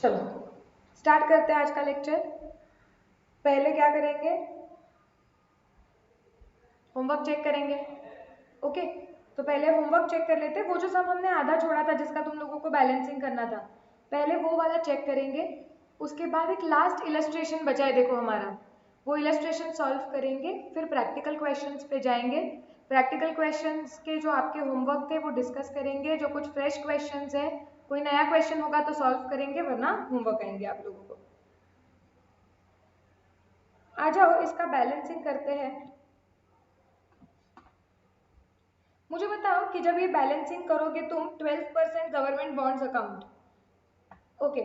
चलो स्टार्ट करते हैं आज का लेक्चर। पहले क्या करेंगे, होमवर्क चेक करेंगे। ओके, तो पहले होमवर्क चेक कर लेते हैं। वो जो सब हमने आधा छोड़ा था जिसका तुम लोगों को बैलेंसिंग करना था, पहले वो वाला चेक करेंगे। उसके बाद एक लास्ट इलस्ट्रेशन बचा है, देखो हमारा, वो इलस्ट्रेशन सॉल्व करेंगे। फिर प्रैक्टिकल क्वेश्चंस पे जाएंगे। प्रैक्टिकल क्वेश्चंस के जो आपके होमवर्क थे वो डिस्कस करेंगे। जो कुछ फ्रेश क्वेश्चंस है, कोई नया क्वेश्चन होगा तो सॉल्व करेंगे, वरना होमवर्क आएंगे आप लोगों को। आ जाओ इसका बैलेंसिंग करते हैं। मुझे बताओ कि जब ये बैलेंसिंग करोगे तुम 12% गवर्नमेंट बॉन्ड्स अकाउंट, ओके,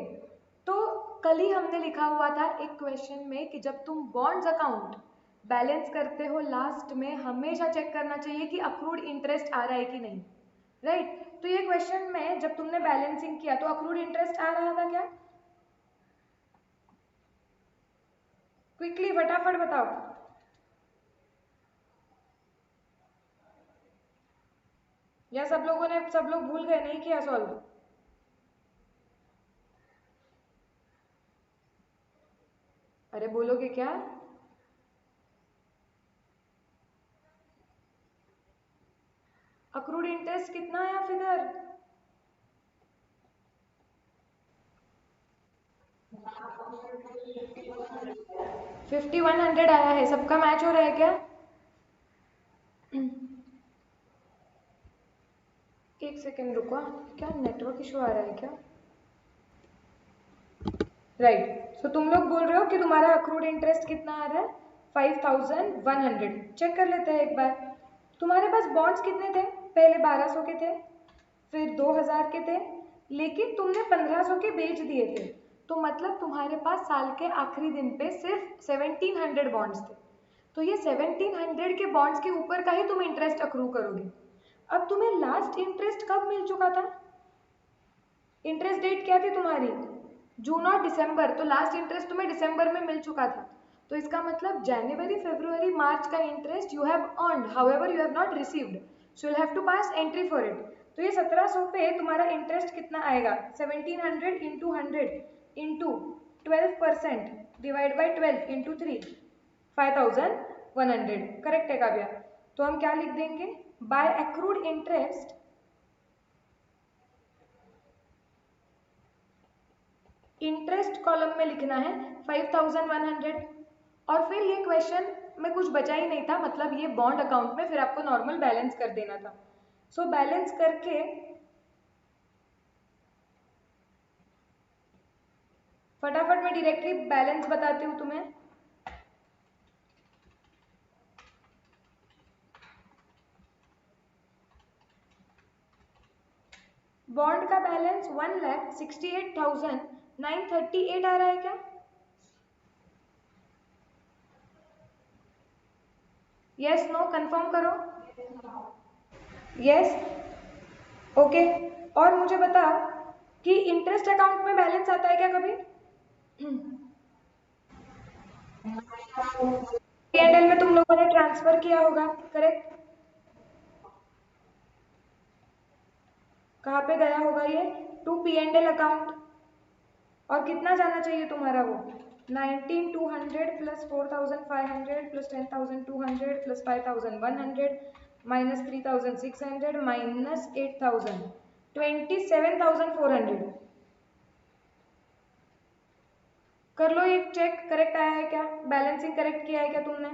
तो कल ही हमने लिखा हुआ था एक क्वेश्चन में कि जब तुम बॉन्ड्स अकाउंट बैलेंस करते हो लास्ट में हमेशा चेक करना चाहिए कि अक्रूड इंटरेस्ट आ रहा है कि नहीं, राइट? तो ये क्वेश्चन में जब तुमने बैलेंसिंग किया तो अक्रूड इंटरेस्ट आ रहा था क्या? क्विकली फटाफट बताओ। या सब लोग भूल गए, नहीं किया सॉल्व? अरे बोलोगे क्या? अक्रूड इंटरेस्ट कितना आया फिगर? 5100 आया है। सबका मैच हो रहा है क्या? एक सेकेंड रुको, क्या नेटवर्क इशू आ रहा है क्या? राइट, सो तुम लोग बोल रहे हो कि तुम्हारा अक्रूड इंटरेस्ट कितना आ रहा है? 5100। चेक कर लेते हैं एक बार। तुम्हारे पास बॉन्ड्स कितने थे? पहले 1200 के थे, फिर 2000 के थे, लेकिन तुमने 1500 के बेच दिए थे। तो मतलब तुम्हारे पास साल के आखिरी दिन पे सिर्फ 1700 बॉन्ड्स थे। तो ये 1700 के बॉन्ड्स के ऊपर का ही तुम इंटरेस्ट अक्रू करोगे। अब तुम्हें लास्ट इंटरेस्ट कब मिल चुका था? इंटरेस्ट डेट क्या थी तुम्हारी? जून और दिसंबर। तो लास्ट इंटरेस्ट तुम्हें दिसंबर में मिल चुका था। तो इसका मतलब जनवरी फरवरी मार्च का interest you have earned, however you have not received, so you have to pass entry for it. तो ये 1700 पे तुम्हारा इंटरेस्ट कितना आएगा? 1700 into 100 into 12% divide by 12 into 3, 5100। Correct है काव्या? तो हम क्या लिख देंगे? By accrued interest, interest column में लिखना है 5100। और फिर ये क्वेश्चन में कुछ बचा ही नहीं था, मतलब ये बॉन्ड अकाउंट में फिर आपको नॉर्मल बैलेंस कर देना था। सो बैलेंस करके फटाफट मैं डायरेक्टली बैलेंस बताती हूँ तुम्हें। बॉन्ड का बैलेंस 1,68,938 आ रहा है क्या? यस नो कंफर्म करो। Yes, okay. और मुझे बताओ कि इंटरेस्ट अकाउंट में बैलेंस आता है क्या कभी? P&L में तुम लोगों ने ट्रांसफर किया होगा, करेक्ट? कहाँ पे गया होगा ये? To P&L account. और कितना जाना चाहिए तुम्हारा वो? 19,200 plus 4,500 plus 10,200 plus 5,100 minus 3,600 minus 8,000, 27,400। कर लो एक चेक, करेक्ट आया है क्या? बैलेंसिंग करेक्ट किया है क्या तुमने?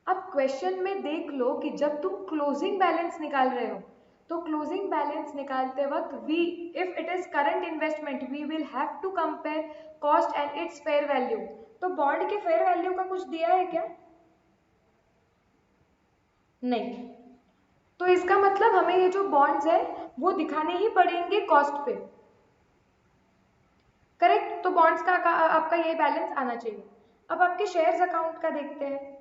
अब क्वेश्चन में देख लो कि जब तुम क्लोजिंग बैलेंस निकाल रहे हो, तो क्लोजिंग बैलेंस निकालते वक्त we, if it is current investment, we will have to compare cost and its fair value. तो बॉन्ड के फेयर वैल्यू का कुछ दिया है क्या? नहीं। तो इसका मतलब हमें ये जो बॉन्ड्स है वो दिखाने ही पड़ेंगे कॉस्ट पे, करेक्ट? तो बॉन्ड्स का आपका ये बैलेंस आना चाहिए। अब आपके शेयर्स अकाउंट का देखते हैं।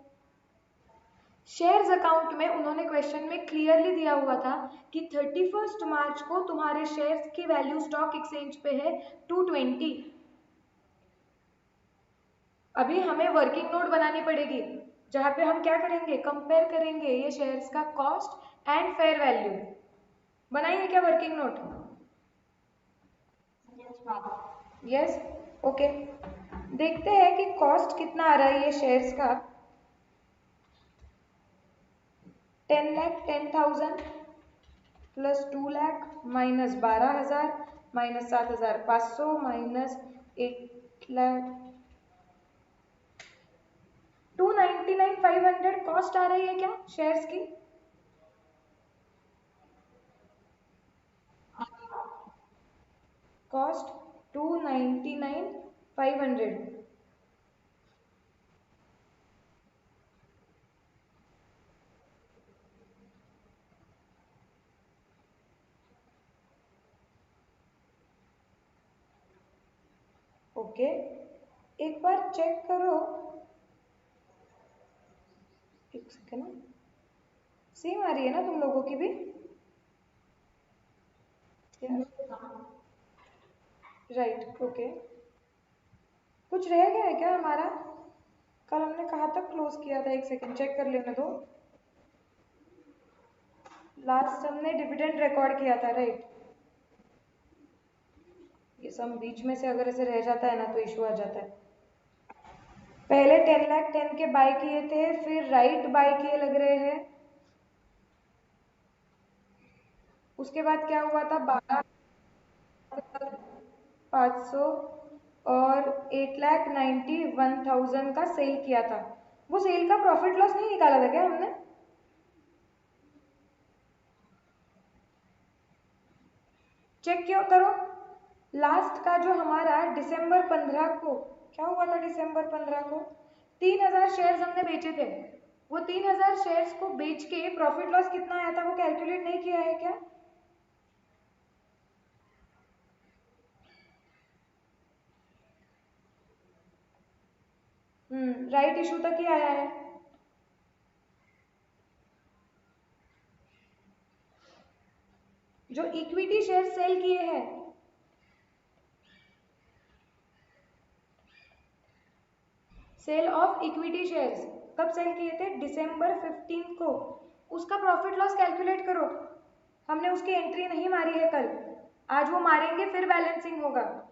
शेयर्स अकाउंट में उन्होंने क्वेश्चन में क्लियरली दिया हुआ था कि 31 मार्च को तुम्हारे शेयर्स की वैल्यू स्टॉक एक्सचेंज पे है 220। अभी हमें वर्किंग नोट बनानी पड़ेगी जहां पे हम क्या करेंगे, कंपेयर करेंगे ये शेयर्स का कॉस्ट एंड फेयर वैल्यू। बनाइए क्या वर्किंग नोट? Yes, okay. देखते हैं कि कॉस्ट कितना आ रहा है ये शेयर्स का। 10,10,000 plus 2 lakh minus 12,000 minus 7,500 minus 8 lakh 299,500 cost आ रही है क्या शेयर्स की? कॉस्ट 299,500। ओके, एक बार चेक करो, एक सेकेंड। सेम आ रही है ना तुम लोगों की भी? Right, okay. कुछ रह गया है क्या हमारा? कल हमने कहाँ तक क्लोज किया था? एक सेकेंड चेक कर लेने दो। लास्ट हमने डिविडेंड रिकॉर्ड किया था, राइट? ये सब बीच में से अगर ऐसे रह जाता है ना तो इशू आ जाता है। पहले 10,10,000 के बाय किए थे, फिर राइट बाय किए लग रहे हैं। उसके बाद क्या हुआ था? 12,500 और 8,91,000 का सेल किया था। वो सेल का प्रॉफिट लॉस नहीं निकाला था क्या हमने? चेक क्यों करो। लास्ट का जो हमारा दिसंबर 15 को क्या हुआ था? दिसंबर 15 को 3,000 शेयर्स हमने बेचे थे। वो 3,000 शेयर्स को बेच के प्रॉफिट लॉस कितना आया था वो कैलकुलेट नहीं किया है क्या? राइट इशू तक ही आया है। जो इक्विटी शेयर सेल किए हैं, सेल ऑफ इक्विटी शेयर्स कब सेल किए थे? दिसंबर 15 को। उसका प्रॉफिट लॉस कैलकुलेट करो। हमने उसकी एंट्री नहीं मारी है कल, आज वो मारेंगे फिर बैलेंसिंग होगा।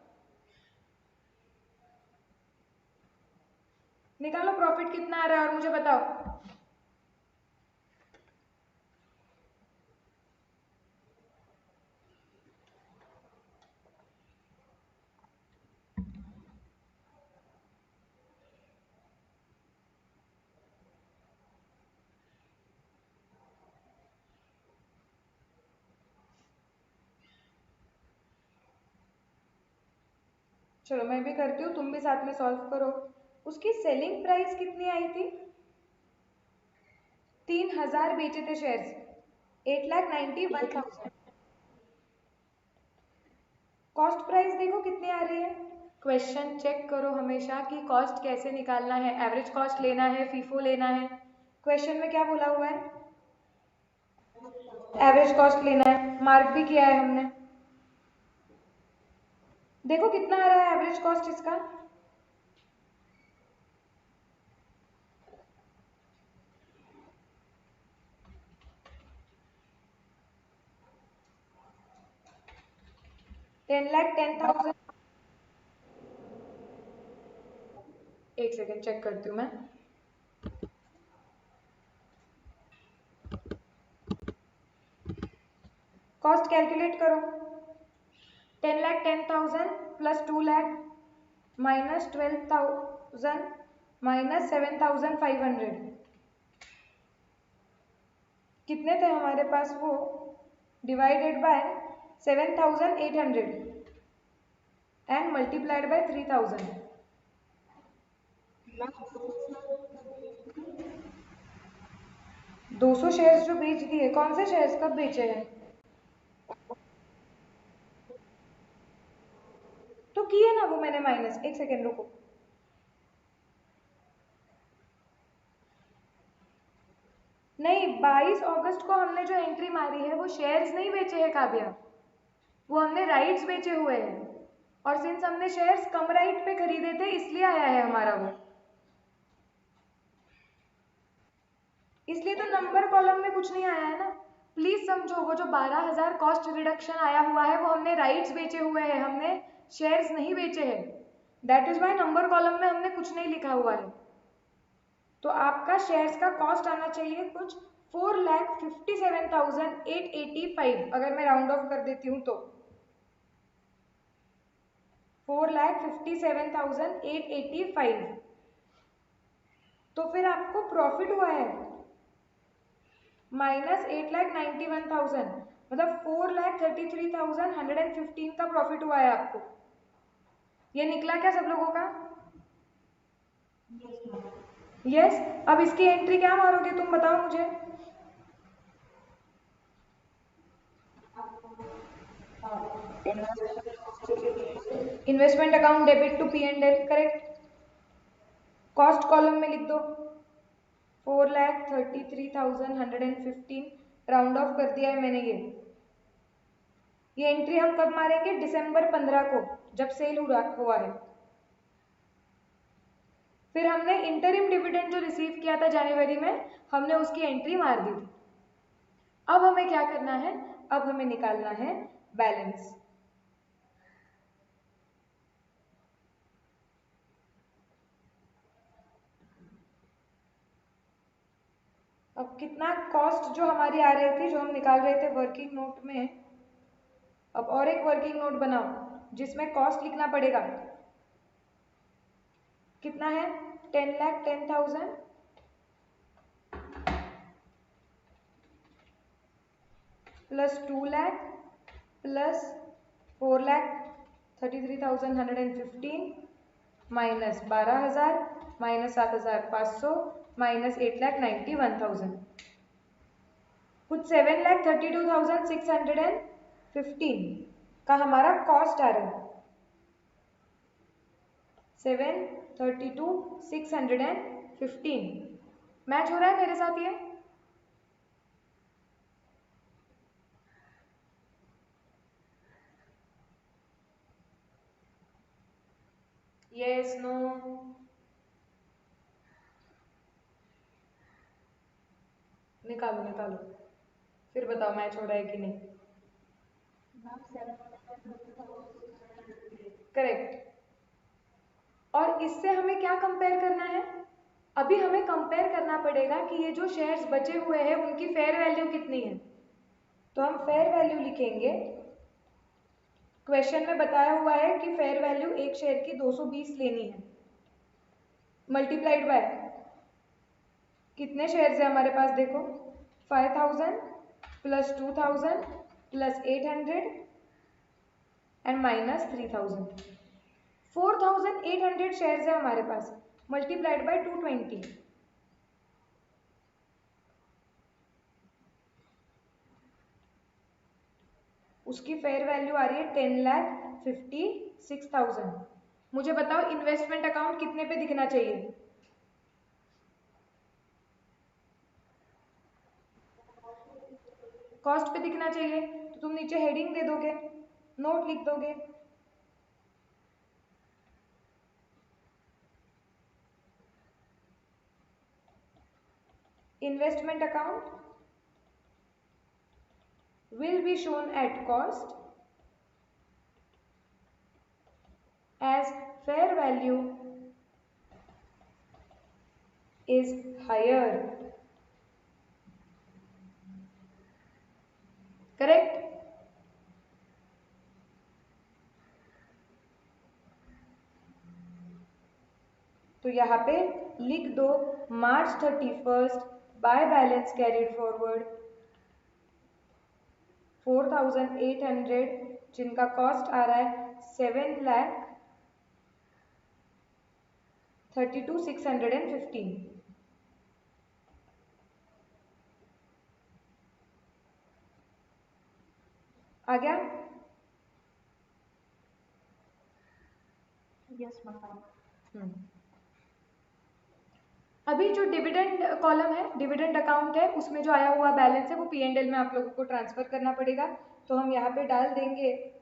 निकालो प्रॉफिट कितना आ रहा है और मुझे बताओ। चलो मैं भी करती हूँ, तुम भी साथ में सॉल्व करो। उसकी सेलिंग प्राइस कितनी आई थी? 3,000 बेचे थे शेयर्स, 8,91,000। कॉस्ट प्राइस देखो कितनी आ रही है। क्वेश्चन चेक करो हमेशा कि कॉस्ट कैसे निकालना है, एवरेज कॉस्ट लेना है, फीफो लेना है। क्वेश्चन में क्या बोला हुआ है? एवरेज कॉस्ट लेना है, मार्क भी किया है हमने। देखो कितना आ रहा है एवरेज कॉस्ट इसका। $10,10,000। एक सेकेंड चेक करती हूँ मैं। कॉस्ट कैलकुलेट करो। 10,10,000 प्लस 2 लाख माइनस 12,000 माइनस 7,500। कितने थे हमारे पास वो? Divided by 7,800 and multiplied by 3,000। 200 shares जो बेच दिए, कौन से शेयर्स कब बेचे हैं? तो किए ना वो मैंने माइनस, एक सेकेंड रुको। नहीं, 22 अगस्त को हमने जो एंट्री मारी है वो शेयर्स नहीं बेचे हैं काव्या, वो हमने राइट्स बेचे हुए हैं। और सिंस हमने शेयर्स कम राइट पे खरीदे थे इसलिए आया है हमारा वो। इसलिए तो नंबर कॉलम में कुछ नहीं आया है ना। प्लीज समझो, वो जो 12,000 कॉस्ट रिडक्शन आया हुआ है वो हमने राइट्स बेचे हुए हैं, हमने शेयर्स नहीं बेचे हैं, that is why number column में हमने कुछ नहीं लिखा हुआ है। तो आपका शेयर्स का कॉस्ट आना चाहिए कुछ 4,57,885, अगर मैं राउंड ऑफ कर देती हूँ तो 4,57,885। तो फिर आपको प्रॉफिट हुआ है -8,91,000, मतलब 4,33,115 का प्रॉफिट हुआ है आपको। ये निकला क्या सब लोगों का? यस। अब इसकी एंट्री क्या मारोगे तुम बताओ मुझे? Investment account debit to P&L, correct. Cost column में लिख दो 4,33,115, राउंड ऑफ कर दिया है मैंने। ये एंट्री हम कब मारेंगे? दिसंबर 15 को, जब सेल हुआ है। फिर हमने इंटरिम डिविडेंड जो रिसीव किया था जनवरी में, हमने उसकी एंट्री मार दी थी। अब हमें क्या करना है? अब हमें निकालना है बैलेंस। अब कितना कॉस्ट जो हमारी आ रही थी, जो हम निकाल रहे थे वर्किंग नोट में, अब और एक वर्किंग नोट बनाओ जिसमें कॉस्ट लिखना पड़ेगा। कितना है? 10,10,000 plus 2 lakh plus 4,33,115 minus 12,000 minus 7,500 minus 8,91,000, कुछ 7,32,615 का हमारा कॉस्ट आ रहा है। 7,32,615 मैच हो रहा है मेरे साथ ये? Yes, no? निकालो निकालो, फिर बताओ मैच हो रहा है कि नहीं। करेक्ट। और इससे हमें क्या कंपेयर करना है? अभी हमें कंपेयर करना पड़ेगा कि ये जो शेयर्स बचे हुए हैं उनकी फेयर वैल्यू कितनी है। तो हम फेयर वैल्यू लिखेंगे। क्वेश्चन में बताया हुआ है कि फेयर वैल्यू एक शेयर की 220 लेनी है, मल्टीप्लाइड बाय कितने शेयर्स है हमारे पास? देखो 5,000 plus 2,000 plus 800 and minus 3,000, 4,800 shares है हमारे पास, मल्टीप्लाइड बाय 220। उसकी फेयर वैल्यू आ रही है 10,56,000। मुझे बताओ इन्वेस्टमेंट अकाउंट कितने पे दिखना चाहिए? कॉस्ट पे दिखना चाहिए। तो तुम नीचे हेडिंग दे दोगे, नोट लिख दोगे। Investment account will be shown at cost as fair value is higher, correct. तो यहाँ पे लिख दो March 31 by balance carried forward 4,800, जिनका कॉस्ट आ रहा है 7,32,615। आ गया? Yes ma'am. अभी जो डिविडेंड कॉलम है, डिविडेंड अकाउंट है, उसमें जो आया हुआ बैलेंस है वो P&L में आप लोगों को ट्रांसफर करना पड़ेगा। तो हम यहाँ पे डाल देंगे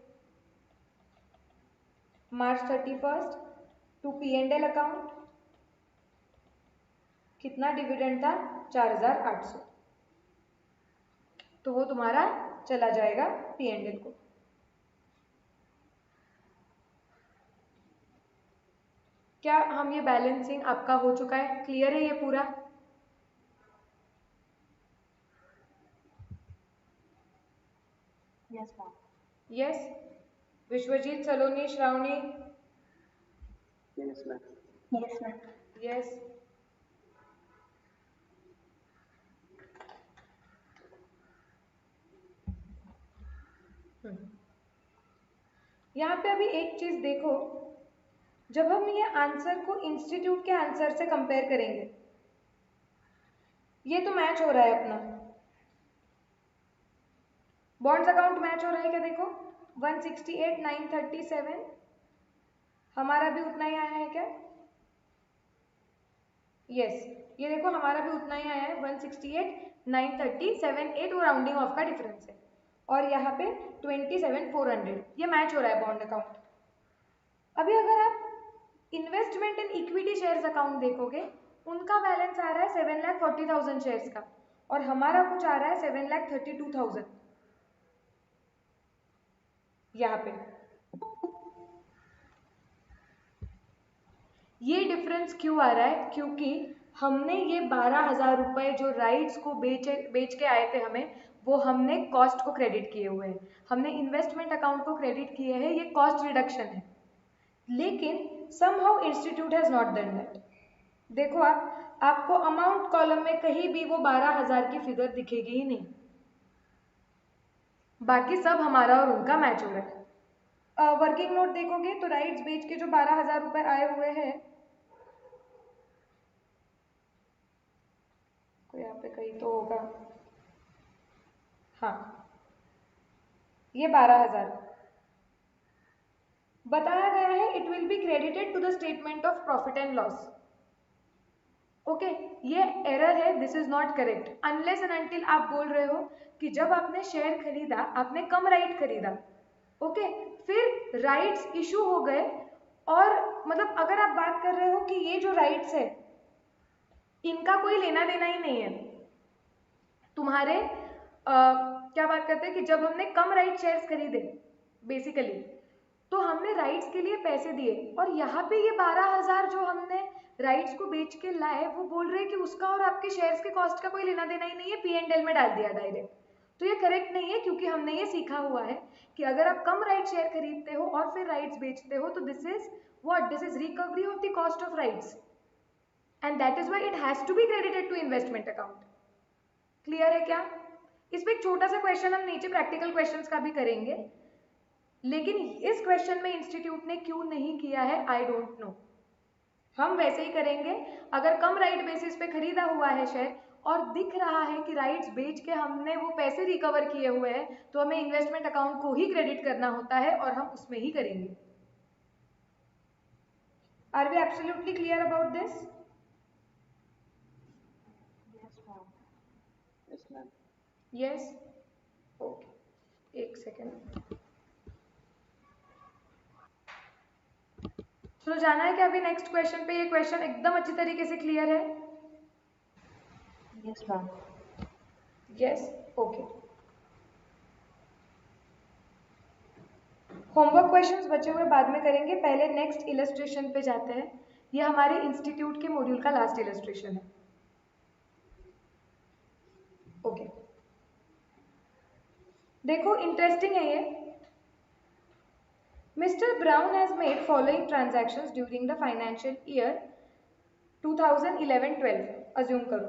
March 31 टू P&L अकाउंट। कितना डिविडेंड था? 4,800। तो वो तुम्हारा चला जाएगा P&L को। क्या हम ये बैलेंसिंग आपका हो चुका है, क्लियर है ये पूरा? Yes ma'am. Yes. Vishwajeet, Saloni, Shravani? Yes ma'am. Yes ma'am. Yes. यहाँ पे अभी एक चीज देखो, जब हम ये आंसर को इंस्टीट्यूट के आंसर से कंपेयर करेंगे, ये तो मैच हो रहा है अपना, बॉन्ड्स अकाउंट मैच हो रहा है क्या? देखो 168 937 हमारा भी उतना ही आया है क्या? यस, ये देखो हमारा भी उतना ही आया है 168 937 वो राउंडिंग ऑफ का डिफरेंस है, और यहाँ पे 27 400, ये मैच हो रहा है बॉन्ड अकाउंट। अभी अगर आप investment in equity shares account देखोगे, उनका बैलेंस आ रहा है 7,40,000 शेयर्स का, और हमारा कुछ आ रहा है 7,32,000 यहाँ पे। ये डिफरेंस क्यों आ रहा है? क्योंकि हमने ये 12,000 रुपए जो राइट्स को बेच के आए थे हमें, वो हमने कॉस्ट को क्रेडिट किए हुए हैं, हमने इन्वेस्टमेंट अकाउंट को क्रेडिट किए हैं, ये कॉस्ट रिडक्शन है। लेकिन somehow institute has not done that. देखो आपको अमाउंट कॉलम में कहीं भी वो 12,000 की फिगर दिखेगी ही नहीं, बाकी सब हमारा और उनका मैच हो रहा है। वर्किंग नोट देखोगे तो राइट्स बेच के जो 12,000 रुपए आए हुए हैं, कोई यहाँ पे कहीं तो होगा, हाँ ये 12,000 बताया गया है, it will be credited to the statement of profit and loss. Okay, ये एरर है, this is not correct. Unless and until आप बोल रहे हो कि जब आपने शेयर खरीदा आपने कम राइट खरीदा, ओके, फिर राइट्स इशू हो गए, और मतलब अगर आप बात कर रहे हो कि ये जो राइट्स है इनका कोई लेना देना ही नहीं है तुम्हारे, क्या बात करते हैं कि जब हमने कम राइट शेयर्स खरीदे बेसिकली, तो हमने राइट्स के लिए पैसे दिए, और यहाँ पे ये 12,000 जो हमने राइट्स को बेच के लाए, वो बोल रहे हैं कि उसका और आपके शेयर्स के कॉस्ट का कोई लेना देना ही नहीं है, P&L में डाल दिया डायरेक्ट। तो ये करेक्ट नहीं है, क्योंकि हमने ये सीखा हुआ है कि अगर आप कम राइट शेयर खरीदते हो और फिर राइट्स बेचते हो, तो this is what, this is recovery of the cost of rights, and that is why it has to be credited to investment account. Clear है क्या? इसमें एक छोटा सा क्वेश्चन हम नीचे प्रैक्टिकल क्वेश्चंस का भी करेंगे, लेकिन इस क्वेश्चन में इंस्टीट्यूट ने क्यों नहीं किया है आई डोंट नो। हम वैसे ही करेंगे, अगर कम राइट बेसिस पे खरीदा हुआ है शेयर और दिख रहा है कि राइट्स बेच के हमने वो पैसे रिकवर किए हुए हैं, तो हमें इन्वेस्टमेंट अकाउंट को ही क्रेडिट करना होता है, और हम उसमें ही करेंगे। Are we absolutely clear about this? Yes ma'am. Yes ma'am. Yes, okay, एक सेकेंड। चलो जाना है क्या अभी नेक्स्ट क्वेश्चन पे? ये क्वेश्चन एकदम अच्छी तरीके से क्लियर है? Yes ma'am. Yes, okay. Homework questions बचे हुए बाद में करेंगे, पहले नेक्स्ट इलस्ट्रेशन पे जाते हैं। ये हमारे इंस्टीट्यूट के मॉड्यूल का लास्ट इलस्ट्रेशन है, ओके। देखो इंटरेस्टिंग है ये। Mr. Brown has made following transactions during the financial year 2011-12, assume करो,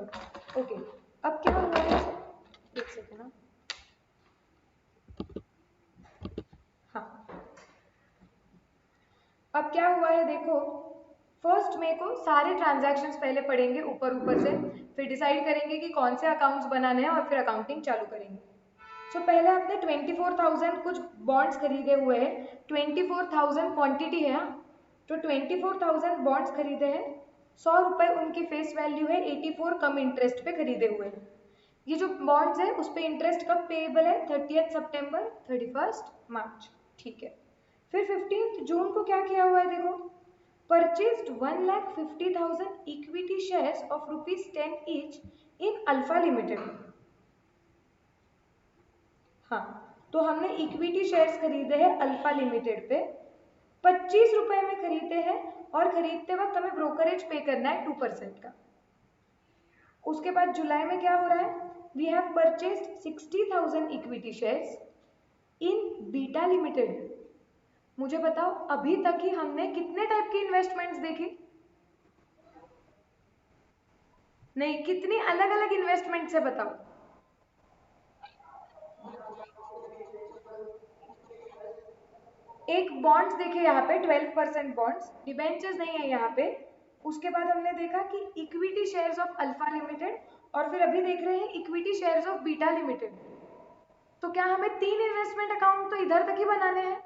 ओके। अब क्या हुआ है, एक सेकेंड ना, हाँ, अब क्या हुआ है देखो, 1 मई को सारे ट्रांजैक्शंस पहले पढ़ेंगे ऊपर ऊपर से, फिर डिसाइड करेंगे कि कौन से अकाउंट्स बनाने हैं, और फिर अकाउंटिंग चालू करेंगे। सो पहले आपने 24,000 कुछ बॉन्ड्स खरीदे हुए हैं, 24,000 क्वांटिटी है, हाँ, तो 24,000 बॉन्ड्स खरीदे हैं, 100 रुपए उनकी फेस वैल्यू है, 84 कम इंटरेस्ट पे खरीदे हुए हैं। ये जो बॉन्ड्स है उस पर इंटरेस्ट कब पेएबल है? 30 सितंबर, 31 मार्च, ठीक है। फिर 15 जून को क्या किया हुआ है देखो, purchased 1,50,000 equity shares of ₹10 each in Alpha limited. हाँ, तो हमने इक्विटी शेयर्स खरीदे हैं अल्फा लिमिटेड पे, ₹25 में खरीदते हैं और खरीदते वक्त हमें ब्रोकरेज पे करना है 2% का। उसके बाद जुलाई में क्या हो रहा है, we have purchased 60,000 equity shares in Beta Limited. मुझे बताओ अभी तक ही हमने कितने टाइप की इन्वेस्टमेंट्स देखी? नहीं, कितनी अलग अलग इन्वेस्टमेंट्स है बताओ। एक बॉन्ड्स देखे यहाँ पे 12% बॉन्ड्स, डिबेंचर्स नहीं है यहाँ पे। उसके बाद हमने देखा कि equity shares of Alpha limited, और फिर अभी देख रहे हैं equity shares of Beta limited. तो क्या हमें 3 इन्वेस्टमेंट अकाउंट तो इधर तक ही बनाने हैं,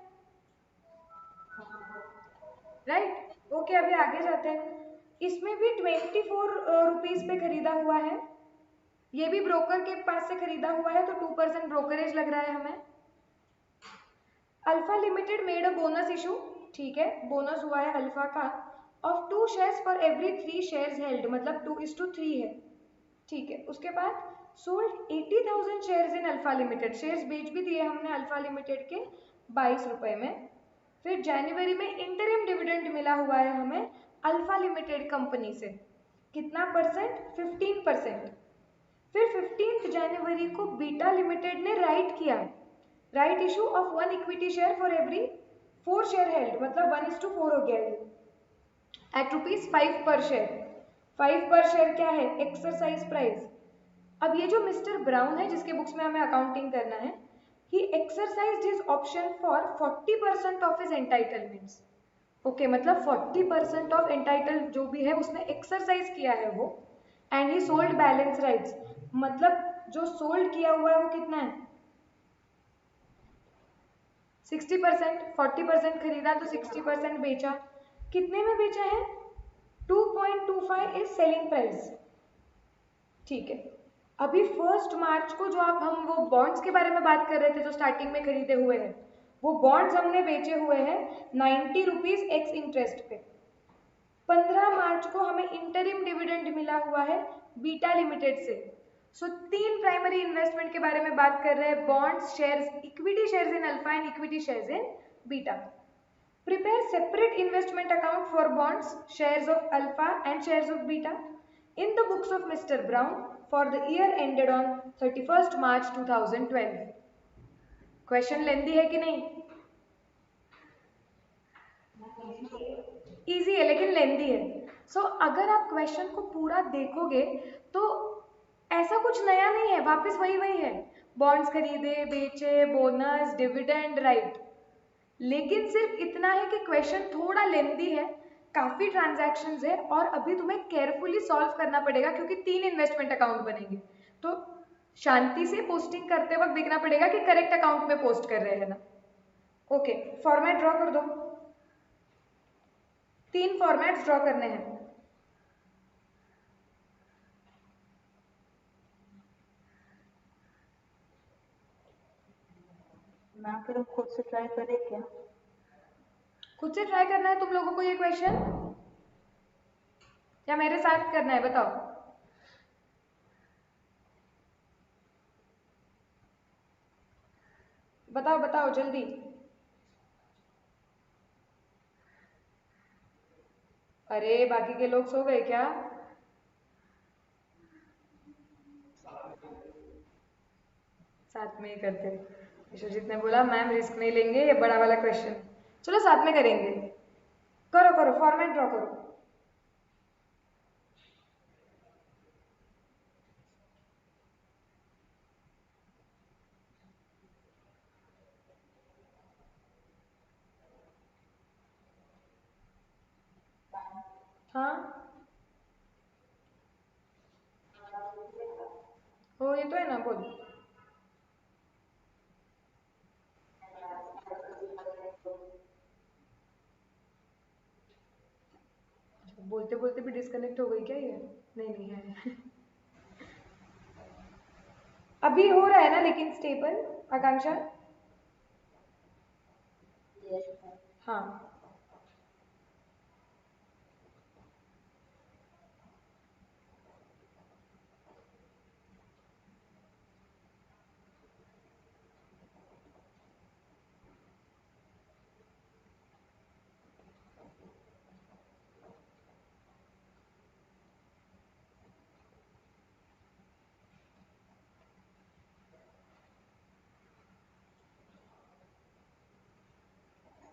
राइट? ओके, अभी आगे जाते हैं। इसमें भी 24 रुपीज पे खरीदा हुआ है, ये भी ब्रोकर के पास से खरीदा हुआ है, तो 2% ब्रोकरेज लग रहा है हमें। Alpha limited made a bonus issue, ठीक है, बोनस हुआ है अल्फा का, of 2 shares for every 3 shares held, मतलब 2:3 है, ठीक है। उसके बाद sold 80,000 shares in Alpha limited, shares बेच भी दिए हमने अल्फा लिमिटेड के 22 रुपए में। फिर जनवरी में इंटरिम डिविडेंड मिला हुआ है हमें अल्फा लिमिटेड कंपनी से, कितना परसेंट? 15%। फिर 15 जनवरी को बीटा लिमिटेड ने राइट किया, right issue of 1 equity share for every 4 share held, मतलब 1:4 हो गया ये, एट ₹5 पर शेयर। 5 पर शेयर क्या है? Exercise price. अब ये जो मिस्टर ब्राउन है जिसके बुक्स में हमें अकाउंटिंग करना है, he exercised his option for 40% of his entitlements. Okay, मतलब 40% ऑफ एंटाइटल जो भी है उसने एक्सरसाइज किया है वो, and he sold balance rights, मतलब जो सोल्ड किया हुआ है वो कितना है? 60%। 40% खरीदा तो 60% बेचा। कितने में बेचा है? 2.25 इज सेलिंग प्राइस, ठीक है। अभी 1 मार्च को जो आप हम वो बॉन्ड्स के बारे में बात कर रहे थे जो स्टार्टिंग में खरीदे हुए हैं, वो बॉन्ड्स हमने बेचे हुए हैं 90 रुपीज एक्स इंटरेस्ट पे। 15 मार्च को हमें इंटरिम डिविडेंड मिला हुआ है बीटा लिमिटेड से। सो 3 प्राइमरी इन्वेस्टमेंट के बारे में बात कर रहे हैं, bonds, shares, equity shares in alpha and equity shares in beta. Prepare separate investment account for bonds, shares of alpha and shares of beta in the books of Mr. Brown for the year ended on 31st March 2012. Question लेंदी है कि नहीं? Easy है लेकिन लेंदी है। सो अगर आप question को पूरा देखोगे तो ऐसा कुछ नया नहीं है, वापस वही वही है, बॉन्ड्स खरीदे, बेचे, बोनस, डिविडेंड, राइट। लेकिन सिर्फ इतना है कि क्वेश्चन थोड़ा लेंदी है, काफी ट्रांजैक्शंस है, और अभी तुम्हें केयरफुली सॉल्व करना पड़ेगा क्योंकि 3 इन्वेस्टमेंट अकाउंट बनेंगे। तो शांति से पोस्टिंग करते वक्त देखना पड़ेगा कि करेक्ट अकाउंट में पोस्ट कर रहे हैं ना। ओके, फॉर्मेट ड्रॉ कर दो। 3 फॉर्मेट्स ड्रॉ करने हैं। मैम फिर हम खुद से ट्राई करें क्या? खुद से ट्राई करना है तुम लोगों को ये क्वेश्चन, या मेरे साथ करना है? बताओ। बताओ बताओ जल्दी। अरे बाकी के लोग सो गए क्या? साथ में ही करते। विश्वजीत ने बोला मैम रिस्क नहीं लेंगे, ये बड़ा वाला क्वेश्चन, चलो साथ में करेंगे। करो करो, फॉर्मेट ड्रॉ करो। हाँ, हो ये तो है ना, बोल। बोलते बोलते भी डिस्कनेक्ट हो गई क्या ये? नहीं नहीं है। अभी हो रहा है ना लेकिन स्टेबल, आकांक्षा? हाँ,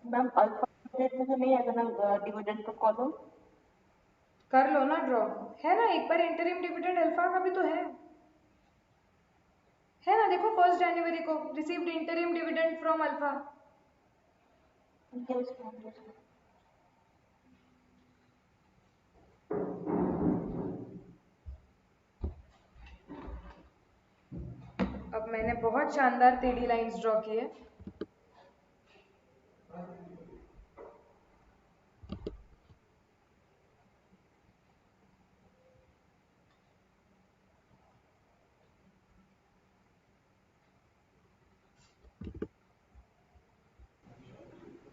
मैम अल्फा में तो नहीं आएगा ना डिविडेंड का कॉलम? कर लो ना ड्रॉ, है ना एक बार इंटरिम डिविडेंड अल्फा का भी तो है ना, देखो 1 जनवरी को received interim dividend from alpha. Yes ma'am, yes ma'am. अब मैंने बहुत शानदार टेढ़ी लाइंस ड्रॉ की है।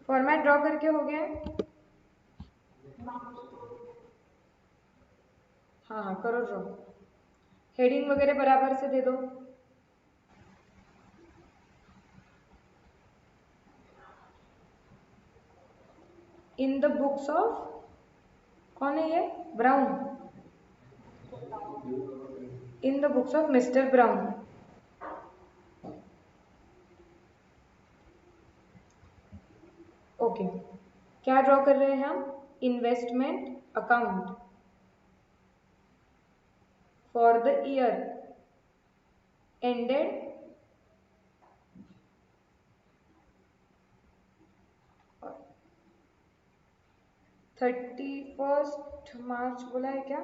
फॉर्मेट ड्रॉ करके हो गया है? हाँ हाँ करो ड्रॉ, हेडिंग वगैरह बराबर से दे दो। इन द बुक्स ऑफ, कौन है ये, brown, in the books of mister brown. Okay, क्या ड्रॉ कर रहे हैं हम, investment account for the year ended 31 मार्च बोला है क्या,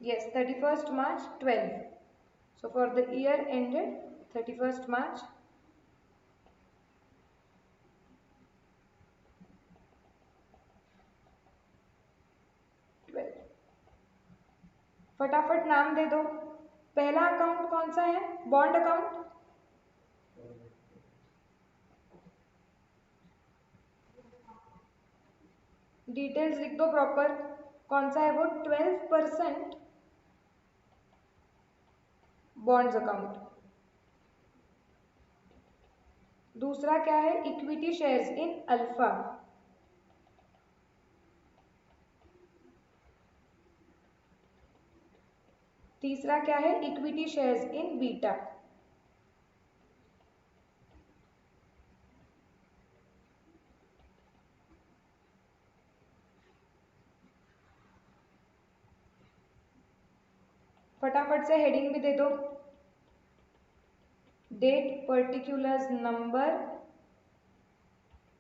yes 31 March 12, so for the year ended 31 मार्च 12। फटाफट नाम दे दो, पहला अकाउंट कौन सा है, बॉन्ड अकाउंट, डिटेल्स लिख दो प्रॉपर, कौन सा है वो, 12% बॉन्ड्स अकाउंट। दूसरा क्या है, इक्विटी शेयर्स इन अल्फा, तीसरा क्या है, इक्विटी शेयर्स इन बीटा। फटाफट से हेडिंग भी दे दो, date particulars number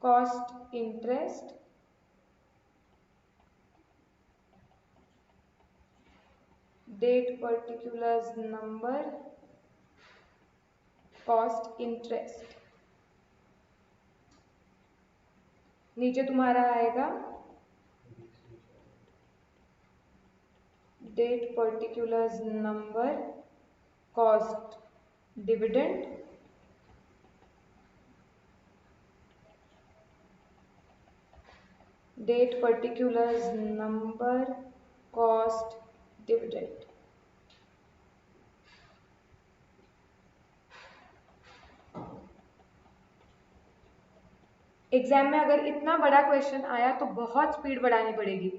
cost interest, date particulars number cost interest. नीचे तुम्हारा आएगा date particulars number cost dividend, date particulars number cost dividend. Exam में अगर इतना बड़ा क्वेश्चन आया तो बहुत स्पीड बढ़ानी पड़ेगी,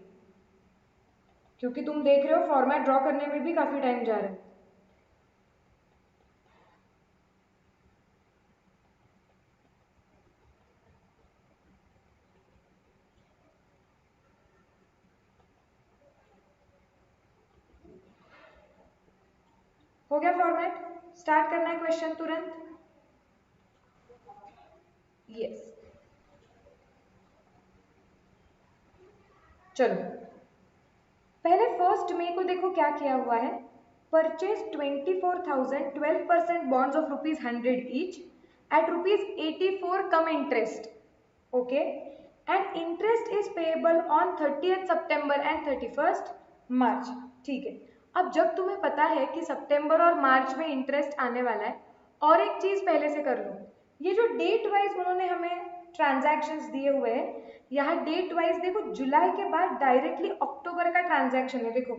क्योंकि तुम देख रहे हो फॉर्मेट ड्रॉ करने में भी काफी टाइम जा रहा है। हो गया फॉर्मेट, स्टार्ट करना है क्वेश्चन तुरंत, यस चलो पहले 1 मई को देखो क्या किया हुआ है, purchase 24,000 12% bonds of ₹100 each eight ₹84 come interest, okay, and interest is payable on 30th September and 31st मार्च, ठीक है। अब जब तुम्हें पता है कि सितंबर और मार्च में इंटरेस्ट आने वाला है, और एक चीज पहले से कर लो, ये जो डेट वाइज उन्होंने हमें ट्रांजैक्शंस दिए हुए हैं, यहाँ डेट वाइज देखो जुलाई के बाद डायरेक्टली अक्टूबर का ट्रांजैक्शन है, देखो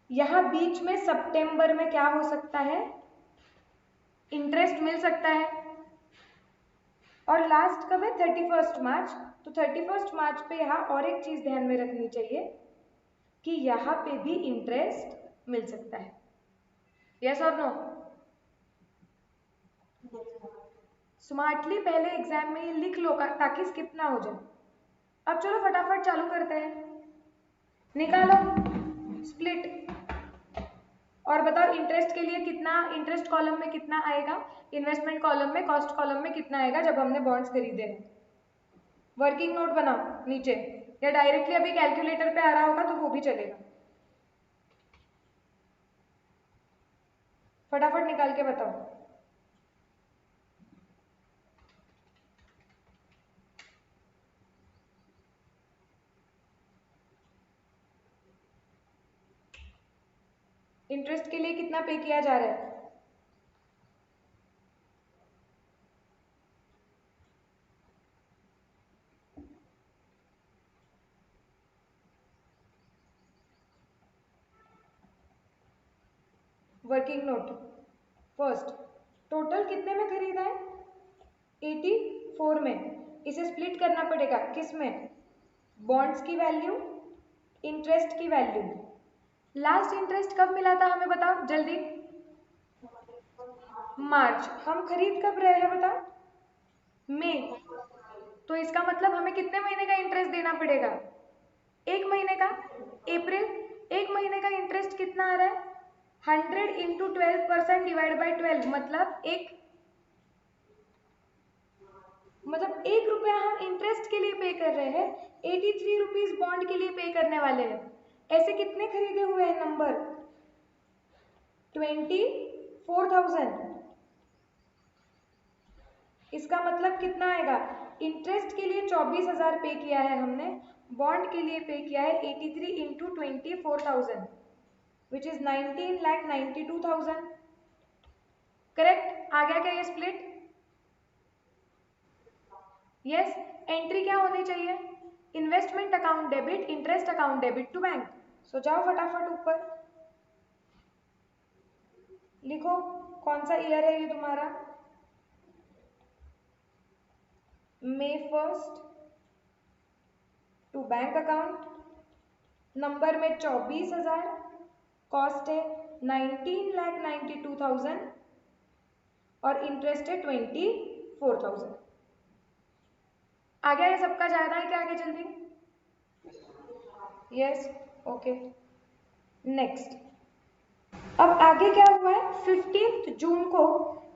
यहाँ बीच में सितंबर में क्या हो सकता है, इंटरेस्ट मिल सकता है, और लास्ट कब है 31 मार्च, तो 31 मार्च पे यहाँ और एक चीज ध्यान में रखनी चाहिए कि यहाँ पे भी इंटरेस्ट मिल सकता है, यस और नो। स्मार्टली पहले एग्जाम में ये लिख लो ताकि स्किप ना हो जाए। अब चलो फटाफट चालू करते हैं, निकालो स्प्लिट और बताओ इंटरेस्ट के लिए कितना, इंटरेस्ट कॉलम में कितना आएगा, इन्वेस्टमेंट कॉलम में, कॉस्ट कॉलम में कितना आएगा जब हमने बॉन्ड्स खरीदे हैं। वर्किंग नोट बनाओ नीचे, या डायरेक्टली अभी कैलकुलेटर पे आ रहा होगा तो वो भी चलेगा। फटाफट निकाल के बताओ। इंटरेस्ट के लिए कितना पे किया जा रहा है? वर्किंग नोट फर्स्ट, टोटल कितने में खरीदा है? 84 में। इसे स्प्लिट करना पड़ेगा किस में? बॉन्ड्स की वैल्यू, इंटरेस्ट की वैल्यू। लास्ट इंटरेस्ट कब मिला था हमें बताओ जल्दी? मार्च। हम खरीद कब रहे हैं बताओ? मई। तो इसका मतलब हमें कितने महीने का इंटरेस्ट देना पड़ेगा? एक महीने का। अप्रैल, एक महीने का इंटरेस्ट कितना आ रहा है? 100 इंटू 12% डिवाइड बाई 12, मतलब एक रुपया हम इंटरेस्ट के लिए पे कर रहे हैं, 83 रुपीज बॉन्ड के लिए पे करने वाले हैं। ऐसे कितने खरीदे हुए हैं नंबर? 24,000। इसका मतलब कितना आएगा? इंटरेस्ट के लिए 24,000 पे किया है हमने, बॉन्ड के लिए पे किया है 83 इंटू 24,000 विच इज 19,92,000। करेक्ट? आ गया क्या ये स्प्लिट? यस। एंट्री क्या होनी चाहिए? Investment account debit, interest account debit to bank. So जाओ फटाफट ऊपर लिखो कौन सा ईयर है ये तुम्हारा? May 1st to bank account, number में 24,000, कॉस्ट है 19,92,000 और इंटरेस्ट है 24,000। आ गया ये सबका? जाना है क्या आगे जल्दी? Yes, okay. नेक्स्ट, अब आगे क्या हुआ है? 15th जून को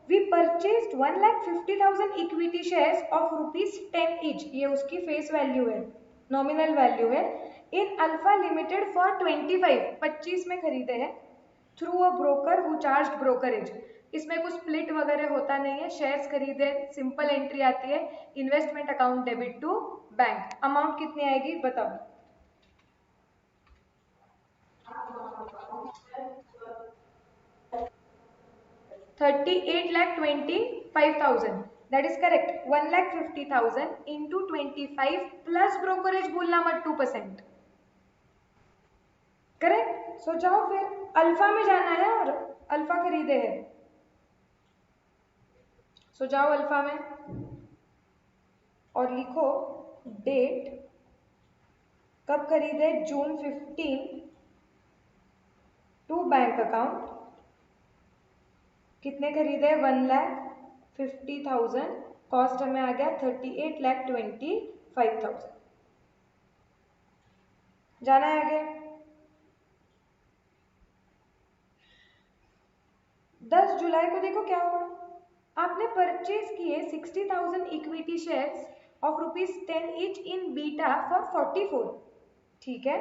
we purchased 1,50,000 equity shares of ₹10 each, ये उसकी फेस वैल्यू है, नॉमिनल वैल्यू है, इन अल्फा लिमिटेड फॉर 25 में खरीदे हैं through a broker who charged brokerage. इसमें कुछ स्प्लिट वगैरह होता नहीं है, शेयर्स खरीदे, सिंपल एंट्री आती है, investment account debit to bank. Amount कितनी आएगी बताओ? 38,25,000, that is correct. 1,50,000 into 25 plus brokerage बोलना मत 2%, करेक्ट? सो जाओ फिर अल्फा में जाना है और अल्फा खरीदे हैं, सो जाओ अल्फा में और लिखो डेट, कब खरीदे? जून 15 टू बैंक अकाउंट, कितने खरीदे? 1,50,000, कॉस्ट हमें आ गया 38,25,000। जाना है आगे? 10 जुलाई को देखो क्या हुआ, आपने परचेज किए 60,000 equity shares of ₹10 each in beta for 44, ठीक है?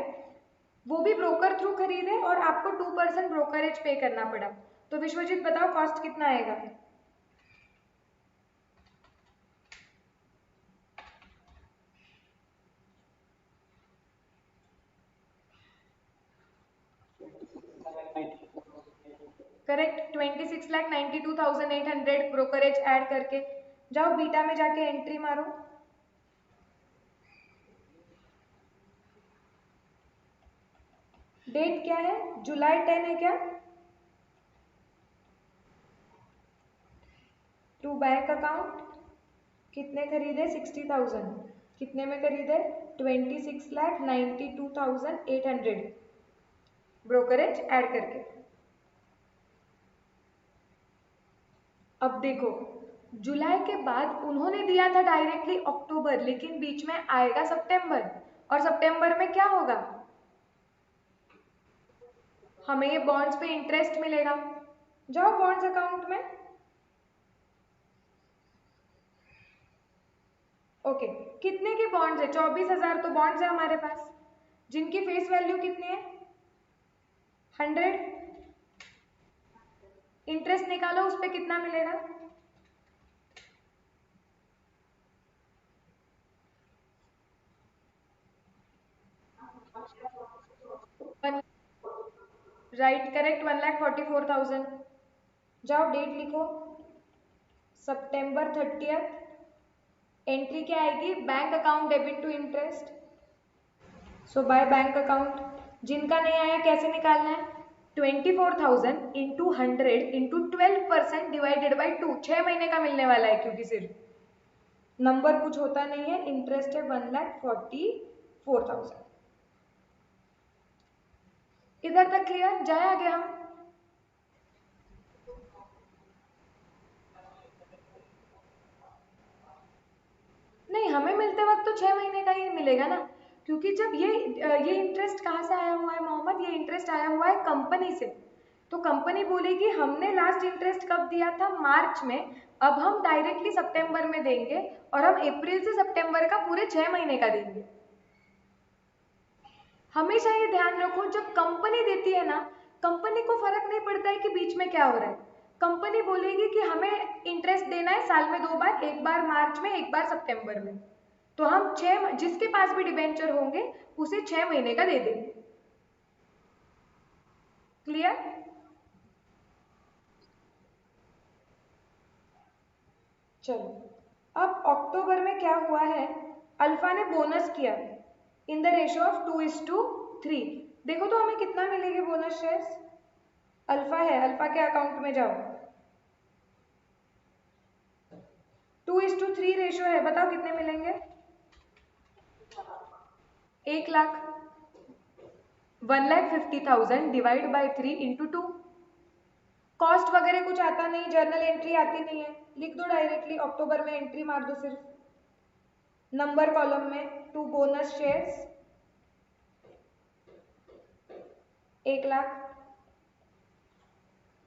वो भी ब्रोकर थ्रू खरीदे और आपको 2% ब्रोकरेज पे करना पड़ा। तो विश्वजीत बताओ कॉस्ट कितना आएगा? करेक्ट, 26,92,800 ब्रोकरेज ऐड करके। जाओ बीटा में जाके एंट्री मारो, डेट क्या है? जुलाई 10 है क्या? टू बैंक अकाउंट, कितने खरीदे? 60,000, कितने में खरीदे? 26,92,800 ब्रोकरेज ऐड करके। अब देखो जुलाई के बाद उन्होंने दिया था डायरेक्टली अक्टूबर, लेकिन बीच में आएगा सितंबर, और सितंबर में क्या होगा, हमें ये बॉन्ड्स पे इंटरेस्ट मिलेगा। जाओ बॉन्ड्स अकाउंट में। ओके, कितने की बॉन्ड्स है, 24,000 तो बॉन्ड्स है हमारे पास, जिनकी फेस वैल्यू कितनी है, 100। इंटरेस्ट निकालो, उस पर कितना मिलेगा, राइट, करेक्ट, 1,44,000। जाओ डेट लिखो, सितंबर 30। एंट्री क्या आएगी, bank account debit to interest, so by bank account. जिनका नहीं आया कैसे निकालना है, 24,000 इंटू 100 इंटू 12% डिवाइडेड बाई 2, 6 महीने का मिलने वाला है, क्योंकि सिर्फ नंबर कुछ होता नहीं है। इंटरेस्ट है 1,44,000। इधर तक क्लियर, जाए आगे हम। नहीं, हमें मिलते वक्त तो 6 महीने का ही मिलेगा ना, क्योंकि जब ये इंटरेस्ट कहाँ से आया हुआ है मोहम्मद, ये इंटरेस्ट आया हुआ है कंपनी से। तो कंपनी बोलेगी हमने लास्ट इंटरेस्ट कब दिया था, मार्च में, अब हम डायरेक्टली सितंबर में देंगे, और हम अप्रैल से सितंबर का पूरे 6 महीने का देंगे। हमेशा ये ध्यान रखो, जब कंपनी देती है ना, कंपनी को फर्क नहीं पड़ता है कि बीच में क्या हो रहा है। कंपनी बोलेगी कि हमें इंटरेस्ट देना है साल में 2 बार, एक बार मार्च में, एक बार सितंबर में, तो हम जिसके पास भी डिबेंचर होंगे उसे 6 महीने का दे देंगे। क्लियर। चलो, अब अक्टूबर में क्या हुआ है, अल्फा ने बोनस किया इन द रेशियो ऑफ 2:3। देखो तो हमें कितना मिलेंगे बोनस शेयर्स, अल्फा है, अल्फा के अकाउंट में जाओ, 2:3 रेशियो है, बताओ कितने मिलेंगे, 1,00,000। 1,50,000 डिवाइड बाई 3 इंटू 2। कॉस्ट वगैरह कुछ आता नहीं, जर्नल एंट्री आती नहीं है, लिख दो डायरेक्टली, अक्टूबर में एंट्री मार दो सिर्फ नंबर कॉलम में, टू बोनस शेयर्स 1,00,000।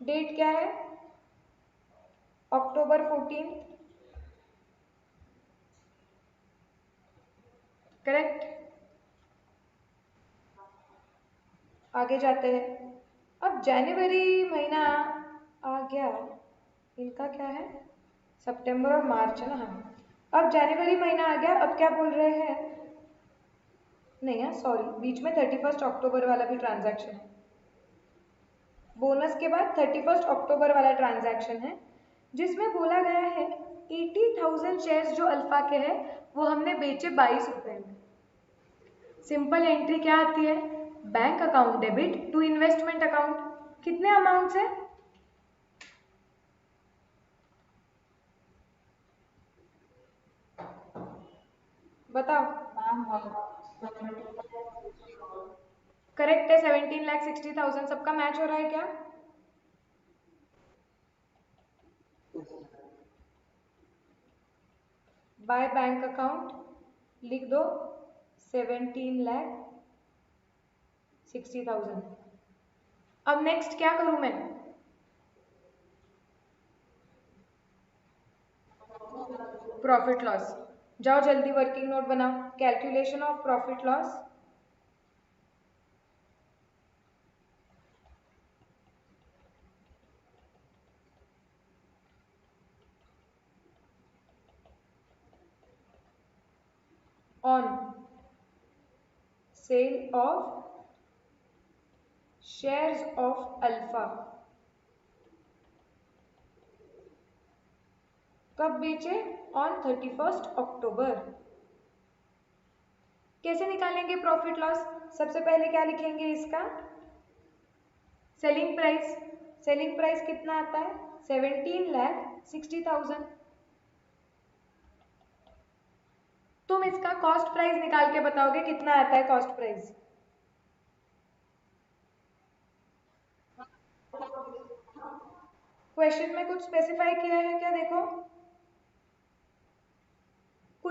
डेट क्या है, अक्टूबर 14, करेक्ट। आगे जाते हैं, अब जनवरी महीना आ गया, इनका क्या है, सितंबर और मार्च है ना, हाँ। अब जनवरी महीना आ गया, अब क्या बोल रहे हैं, नहीं है सॉरी, बीच में 31 अक्टूबर वाला भी ट्रांजैक्शन है, बोनस के बाद 31 अक्टूबर वाला ट्रांजैक्शन है, जिसमें बोला गया है 80,000 शेयर्स जो अल्फा के हैं वो हमने बेचे 22 रुपए में। सिंपल एंट्री क्या आती है, bank account debit to investment account, कितने अमाउंट से, बताओ। करेक्ट है, 17,60,000। सबका मैच हो रहा है क्या, बाय बैंक अकाउंट लिख दो, 17,60,000। अब नेक्स्ट क्या करूं मैं, प्रॉफिट लॉस। जाओ जल्दी वर्किंग नोट बनाओ, calculation of profit loss. On sale of shares of alpha, कब बेचे, ऑन 31 अक्टूबर। कैसे निकालेंगे प्रॉफिट लॉस, सबसे पहले क्या लिखेंगे इसका, सेलिंग प्राइस। सेलिंग प्राइस कितना आता है, 17,60,000। तुम इसका कॉस्ट प्राइस निकाल के बताओगे कितना आता है कॉस्ट प्राइस, क्वेश्चन में कुछ स्पेसिफाई किया है क्या, देखो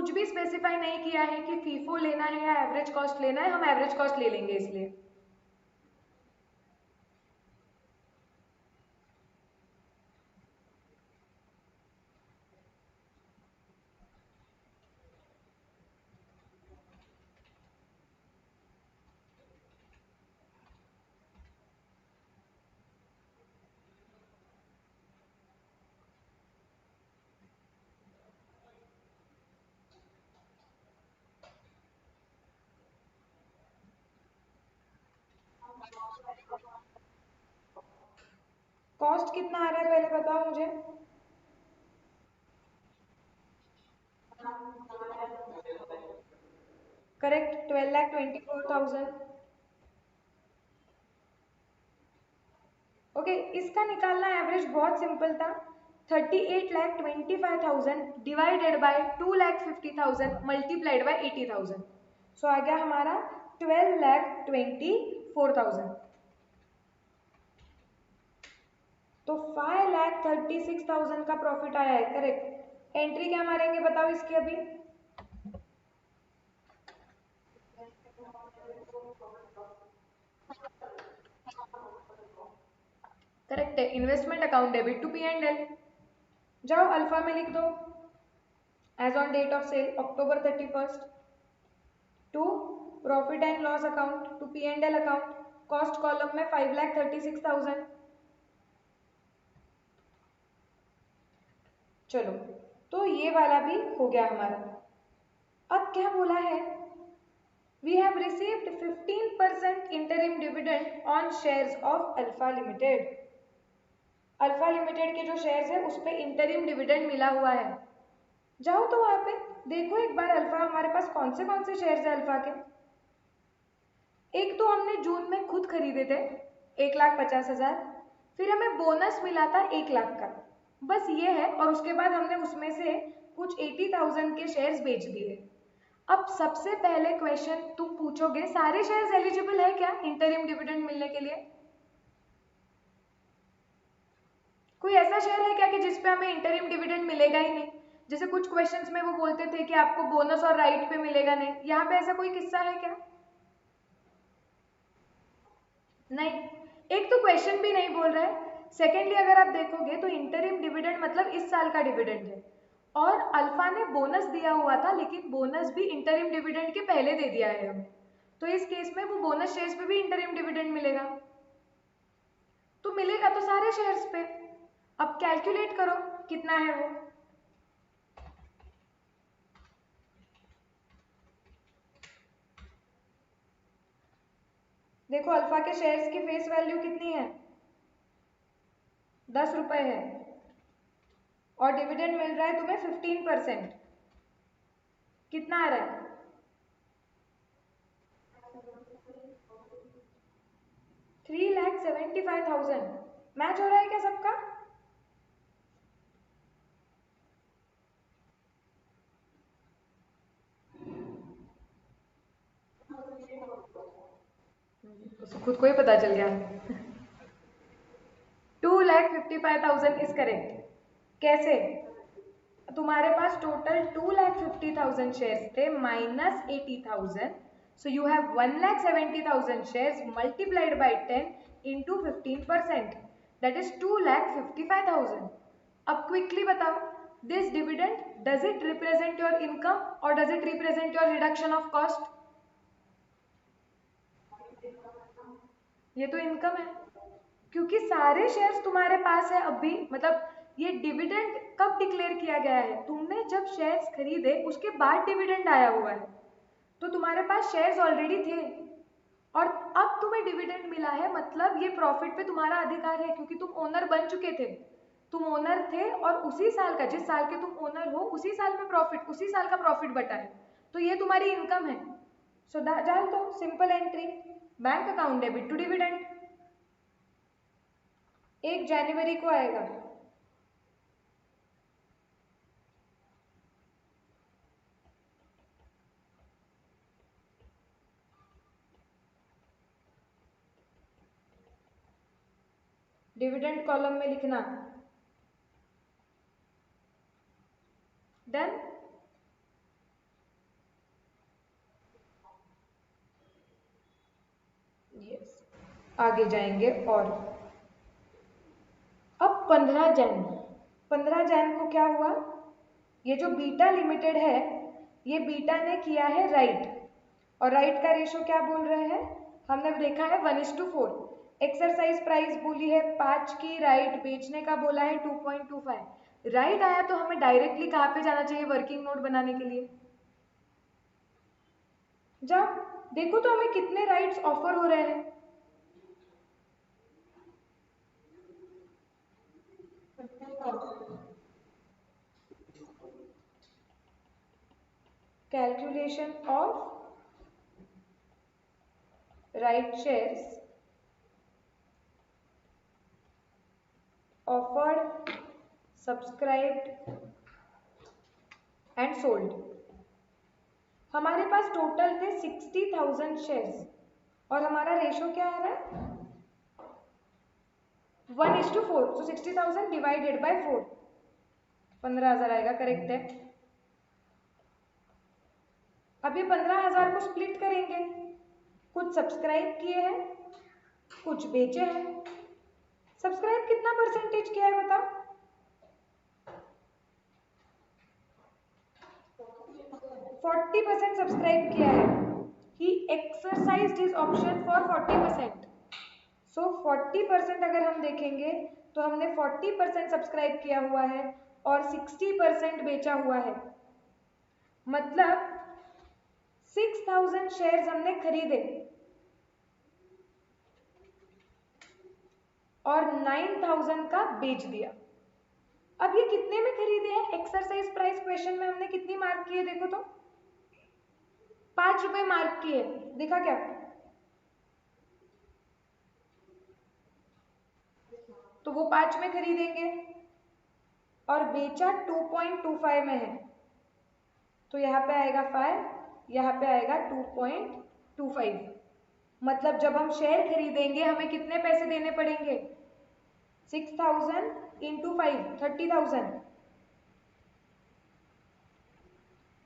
कुछ भी स्पेसिफाई नहीं किया है कि फीफो लेना है या एवरेज कॉस्ट लेना है, हम एवरेज कॉस्ट ले लेंगे इसलिए। कॉस्ट कितना आ रहा है पहले बताओ मुझे। करेक्ट, 12,24,000। ओके, इसका निकालना एवरेज बहुत सिंपल था। 38,25,000 डिवाइडेड बाय 2,50,000 मल्टीप्लाइड बाय 80,000। सो आ गया हमारा 12,24,000। तो 5,36,000 का प्रॉफिट आया है। करेक्ट। एंट्री क्या मारेंगे बताओ इसकी अभी। करेक्ट है, investment account debit to P and L. जाओ अल्फा में लिख दो, as on date of sale October 31st, to profit and loss account to P and L account, cost column में 5,36,000। चलो, तो ये वाला भी हो गया हमारा। अब क्या बोला है, we have received 15% interim dividend on shares of Alpha Limited. Alpha Limited के जो शेयर्स है उस पर इंटरिम डिविडेंड मिला हुआ है। जाओ तो वहां पे देखो एक बार अल्फा हमारे पास कौन से शेयर्स है अल्फा के। एक तो हमने जून में खुद खरीदे थे 1,50,000, फिर हमें बोनस मिला था 1,00,000 का, बस ये है। और उसके बाद हमने उसमें से कुछ 80,000 के शेयर्स बेच दिए। अब सबसे पहले क्वेश्चन तुम पूछोगे, सारे शेयर्स एलिजिबल है क्या इंटरिम डिविडेंड मिलने के लिए? कोई ऐसा शेयर है क्या कि जिसपे हमें इंटरिम डिविडेंड मिलेगा ही नहीं? जैसे कुछ क्वेश्चंस में वो बोलते थे कि आपको बोनस और राइट पे मिलेगा नहीं, यहाँ पे ऐसा कोई किस्सा है क्या? नहीं, एक तो क्वेश्चन भी नहीं बोल रहा है। सेकेंडली अगर आप देखोगे तो इंटरिम डिविडेंड मतलब इस साल का डिविडेंड है, और अल्फा ने बोनस दिया हुआ था, लेकिन बोनस भी इंटरिम डिविडेंड के पहले दे दिया है हमें। तो इस केस में वो बोनस शेयर्स पे भी इंटरिम डिविडेंड मिलेगा, तो मिलेगा तो सारे शेयर्स पे। अब कैलकुलेट करो कितना है वो। देखो अल्फा के शेयर्स की फेस वैल्यू कितनी है, 10 रुपए है, और डिविडेंड मिल रहा है तुम्हें 15%। कितना आ रहा है? 3,75,000। मैच हो रहा है क्या सबका? उसको खुद को ही पता चल गया। 2,55,000 इज करेक्ट। कैसे? तुम्हारे पास टोटल 2,50,000 शेयर्स थे minus 80,000, so you have 1,70,000 shares multiplied by 10 into 15%, that is 2,55,000। अब क्विकली बताओ, this dividend does it represent your income और does it represent your reduction of cost? ये तो इनकम है, क्योंकि सारे शेयर्स तुम्हारे पास है अभी। मतलब ये डिविडेंड कब डिक्लेयर किया गया है, तुमने जब शेयर्स खरीदे उसके बाद डिविडेंड आया हुआ है, तो तुम्हारे पास शेयर्स ऑलरेडी थे, और अब तुम्हें डिविडेंड मिला है, मतलब ये प्रॉफिट पे तुम्हारा अधिकार है, क्योंकि तुम ओनर बन चुके थे। तुम ओनर थे और उसी साल का, जिस साल के तुम ओनर हो उसी साल में प्रॉफिट, उसी साल का प्रॉफिट बटा है, तो ये तुम्हारी इनकम है। सो डाल दो simple entry, bank account debit to dividend. 1 जनवरी को आएगा। डिविडेंड कॉलम में लिखना। डन। आगे जाएंगे। और अब 15 जैन को क्या हुआ, ये जो बीटा लिमिटेड है, ये बीटा ने किया है राइट, और राइट का रेशो क्या बोल रहे हैं, हमने देखा है 1:4। एक्सरसाइज प्राइस बोली है 5 की, राइट बेचने का बोला है 2.25। राइट आया तो हमें डायरेक्टली कहाँ पे जाना चाहिए वर्किंग नोट बनाने के लिए, जाओ देखो तो हमें कितने राइट्स ऑफर हो रहे हैं। Calculation of right shares offered, subscribed and sold. हमारे पास टोटल थे 60,000 शेयर्स, और हमारा रेशो क्या आ रहा है 1:4। तो 60,000 डिवाइडेड बाय 4, 15,000 आएगा, करेक्ट है। अब ये 15,000 को स्प्लिट करेंगे, कुछ सब्सक्राइब किए हैं, कुछ बेचे हैं। सब्सक्राइब कितना परसेंटेज किया है बताओ, 40% सब्सक्राइब किया है। He exercised his option for 40%। सो 40% अगर हम देखेंगे तो हमने 40% सब्सक्राइब किया हुआ है और 60% बेचा हुआ है, मतलब 6,000 शेयर्स हमने खरीदे और 9,000 का बेच दिया। अब ये कितने में खरीदे हैं, एक्सरसाइज प्राइस क्वेश्चन में हमने कितनी मार्क की है, देखो तो 5 रुपए मार्क किए, देखा क्या, तो वो 5 में खरीदेंगे और बेचा 2.25 में है, तो यहाँ पे आएगा 5, यहाँ पे आएगा 2.25। मतलब जब हम शेयर खरीदेंगे हमें कितने पैसे देने पड़ेंगे, 6,000 इंटू 5, 30,000,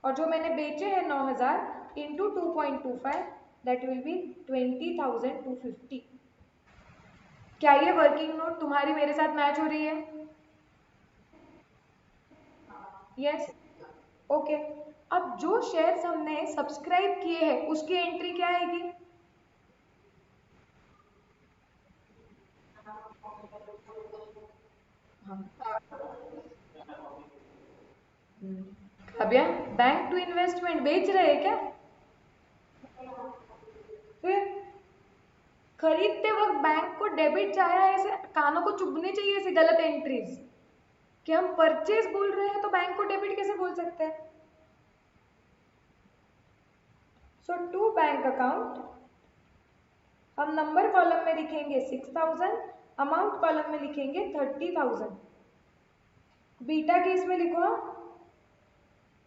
और जो मैंने बेचे हैं 9,000 इंटू 2.25, दैट विल बी 20,250। क्या ये वर्किंग नोट तुम्हारी मेरे साथ मैच हो रही है, यस, ओके। अब जो शेयर्स हमने सब्सक्राइब किए हैं उसकी एंट्री क्या आएगी, काव्या बैंक टू इन्वेस्टमेंट बेच रहे हैं क्या, फिर खरीदते वक्त बैंक को डेबिट जाया, ऐसे कानों को चुभने चाहिए ऐसे गलत एंट्रीज, कि हम परचेज बोल रहे हैं तो बैंक को डेबिट कैसे बोल सकते हैं। सो टू बैंक अकाउंट, हम नंबर कॉलम में लिखेंगे 6,000, अमाउंट कॉलम में लिखेंगे 30,000, बीटा की इसमें लिखो,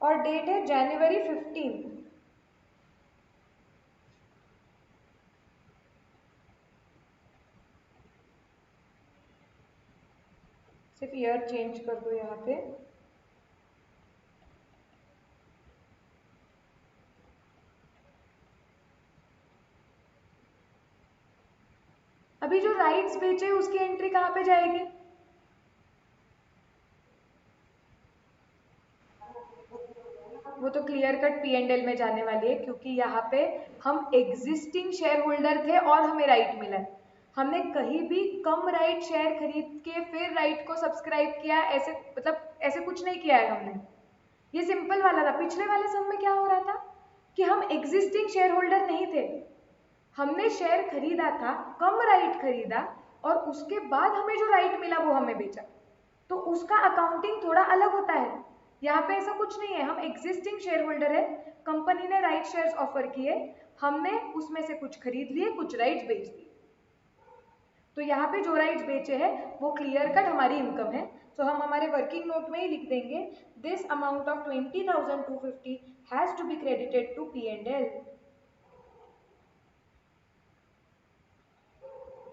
और डेट है जनवरी 15। सिर्फ ईयर चेंज कर दो यहाँ पे, अभी जो राइट्स बेचे उसकी एंट्री कहाँ पे जाएगी, वो तो क्लियर कट P&L में जाने वाली है, क्योंकि यहाँ पे हम एग्जिस्टिंग शेयर होल्डर थे और हमें राइट मिला है। हमने कहीं भी कम राइट शेयर खरीद के फिर राइट को सब्सक्राइब किया, ऐसे मतलब ऐसे कुछ नहीं किया है हमने। ये सिंपल वाला था। पिछले वाले सम में क्या हो रहा था कि हम एग्जिस्टिंग शेयर होल्डर नहीं थे, हमने शेयर खरीदा था, कम राइट खरीदा, और उसके बाद हमें जो राइट मिला वो हमें बेचा, तो उसका अकाउंटिंग थोड़ा अलग होता है। यहाँ पे ऐसा कुछ नहीं है, हम एग्जिस्टिंग शेयर होल्डर है, कंपनी ने राइट शेयर्स ऑफर किए, हमने उसमें से कुछ खरीद लिए, कुछ राइट्स बेच दिए, तो यहाँ पे जो राइट्स बेचे हैं वो क्लियर कट हमारी इनकम है। तो हम हमारे वर्किंग नोट में ही लिख देंगे, this amount of 20,250 has to be credited to P&L।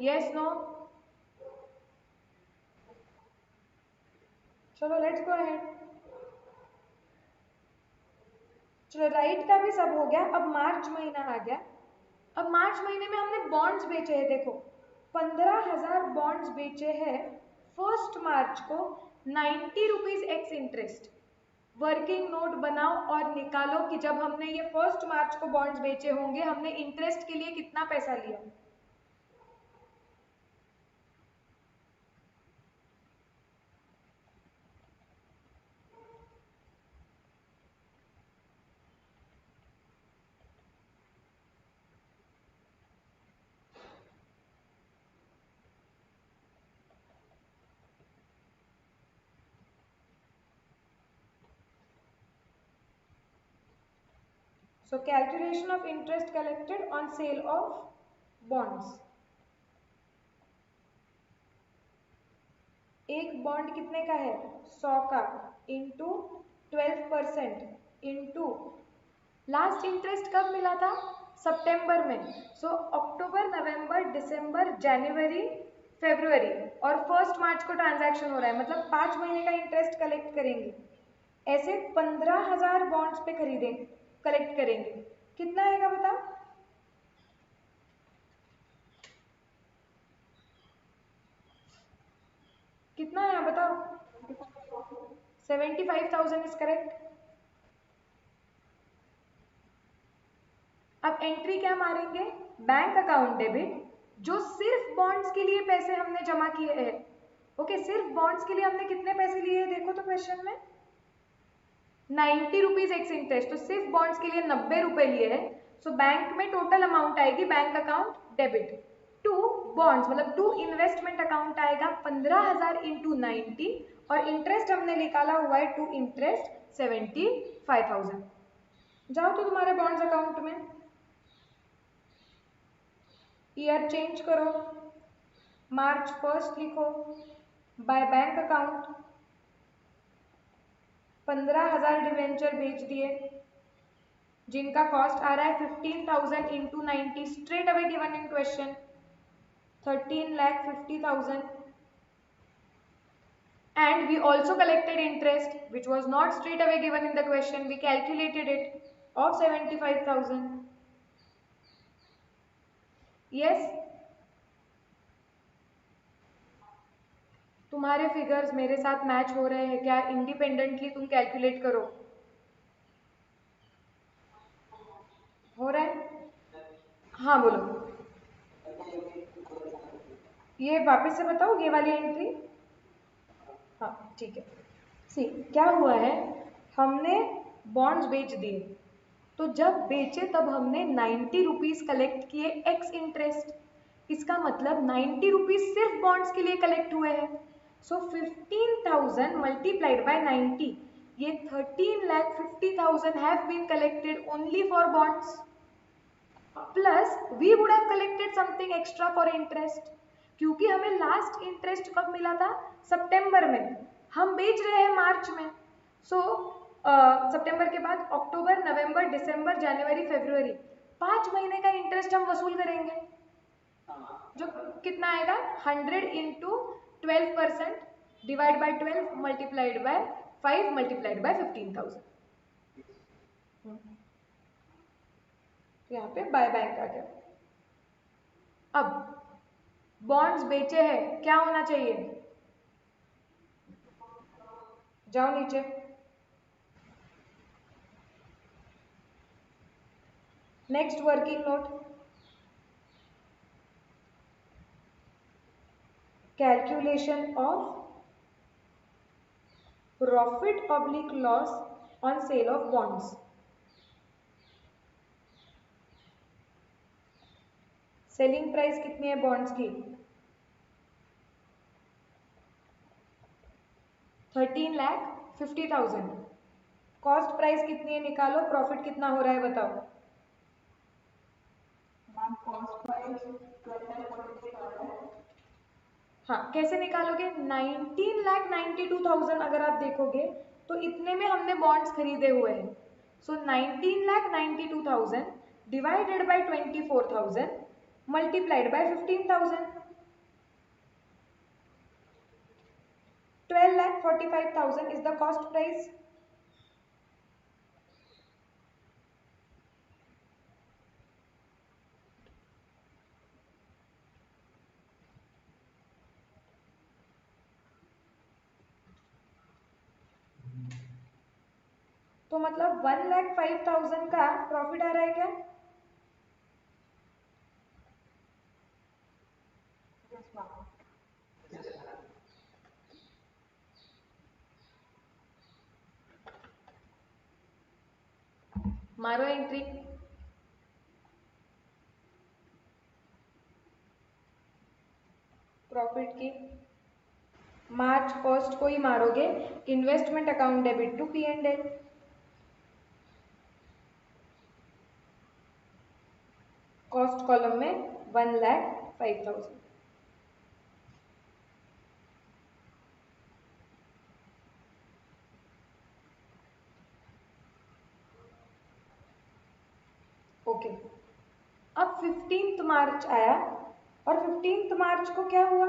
Yes no, चलो लेट्स गो अहेड। चलो राइट का भी सब हो गया, अब मार्च महीना आ गया। अब मार्च महीने में हमने बॉन्ड्स बेचे हैं, देखो 15,000 बॉन्ड्स बेचे हैं 1 मार्च को 90 rupees x interest. Working note बनाओ और निकालो कि जब हमने ये 1 मार्च को बॉन्ड्स बेचे होंगे हमने इंटरेस्ट के लिए कितना पैसा लिया। So calculation of interest collected on sale of bonds. एक बॉन्ड कितने का है 100 का इंटू 12% इंटू लास्ट इंटरेस्ट कब मिला था सितंबर में। सो अक्टूबर नवंबर दिसंबर जनवरी फरवरी और 1 मार्च को ट्रांजैक्शन हो रहा है, मतलब 5 महीने का इंटरेस्ट कलेक्ट करेंगे। ऐसे 15,000 बॉन्ड्स पे खरीदें कलेक्ट करेंगे, कितना आएगा बताओ। कितना आया बताओ। 75,000 इज करेक्ट। अब एंट्री क्या मारेंगे बैंक अकाउंट डेबिट, जो सिर्फ बॉन्ड्स के लिए पैसे हमने जमा किए हैं। ओके, सिर्फ बॉन्ड्स के लिए हमने कितने पैसे लिए हैं देखो तो क्वेश्चन में 90 रुपीज एक्स इंटरेस्ट, तो सिर्फ बॉन्ड्स के लिए 90 रुपए लिए हैं। सो बैंक में टोटल अमाउंट आएगी bank account debit to bonds, मतलब टू इन्वेस्टमेंट अकाउंट आएगा 15,000 इंटू 90 और इंटरेस्ट हमने निकाला हुआ है टू इंटरेस्ट 75,000। जाओ तो तुम्हारे बॉन्ड्स अकाउंट में ईयर चेंज करो, मार्च 1 लिखो, बाय बैंक अकाउंट 15,000 डिवेंचर बेच दिए जिनका कॉस्ट आ रहा है 15,000 into 90 straight away given in question 13,50,000 and we also collected interest which was not straight away given in the question, we calculated it of 75,000. yes, तुम्हारे figures मेरे साथ match हो रहे हैं क्या, इंडिपेंडेंटली तुम कैलकुलेट करो, हो रहा है। हाँ बोलो, ये वापस से बताओ ये वाली एंट्री। हाँ ठीक है, सी क्या हुआ है, हमने बॉन्ड्स बेच दिए, तो जब बेचे तब हमने 90 रुपीज कलेक्ट किए एक्स इंटरेस्ट, इसका मतलब 90 रुपीज सिर्फ बॉन्ड्स के लिए कलेक्ट हुए हैं। सो 15,000 मल्टीप्लाइड बाय 90, ये 13,50,000 have been collected only for bonds, plus we would have collected something extra for interest, क्योंकि हमें लास्ट इंटरेस्ट कब मिला था सितंबर में, हम बेच रहे हैं मार्च में। सो सितंबर के बाद अक्टूबर नवंबर दिसंबर जनवरी फरवरी 5 महीने का इंटरेस्ट हम वसूल करेंगे, जो कितना आएगा 100 into 12% divide by 12 multiplied by 5 multiplied by 15,000। यहाँ पे बाय बैंक आ गया। अब बॉन्ड्स बेचे हैं, क्या होना चाहिए, जाओ नीचे, next working note, calculation of profit oblique loss on sale of bonds. Selling price कितनी है बॉन्ड्स की 13,50,000, कॉस्ट प्राइस कितनी है निकालो, प्रॉफिट कितना हो रहा है बताओ। हाँ कैसे निकालोगे, 19,92,000 अगर आप देखोगे तो इतने में हमने बॉन्ड्स खरीदे हुए हैं। सो 19,92,000 divided by 24,000 multiplied by 15,000, 12,45,000 is the cost price। तो मतलब 1,05,000 का प्रॉफिट आ रहा है क्या? Yes, ma'am. मारो एंट्री। प्रॉफिट की मार्च फर्स्ट को ही मारोगे। Investment account debit to P&L। Cost column में 1,05,000। ओके, अब 15th मार्च आया और 15th मार्च को क्या हुआ?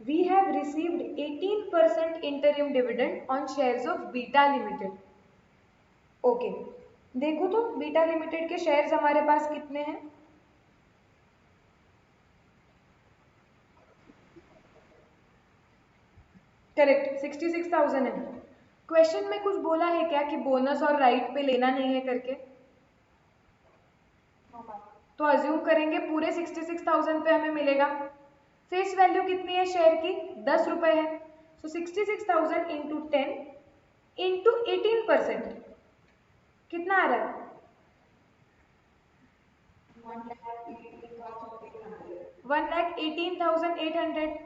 We have received 18% interim dividend on shares of Beta Limited. Okay, देखो तो बीटा लिमिटेड के शेयर्स हमारे पास कितने हैं? करेक्ट, 66,000 है। क्वेश्चन में कुछ बोला है क्या कि बोनस और राइट पे लेना नहीं है करके? No, ma'am. तो अज्यूम करेंगे पूरे 66,000 पे हमें मिलेगा। फेस वैल्यू कितनी है शेयर की? 10 रुपए है। सो 66,000 इंटू 10 इंटू 18% कितना आ रहा है? 1,18,800।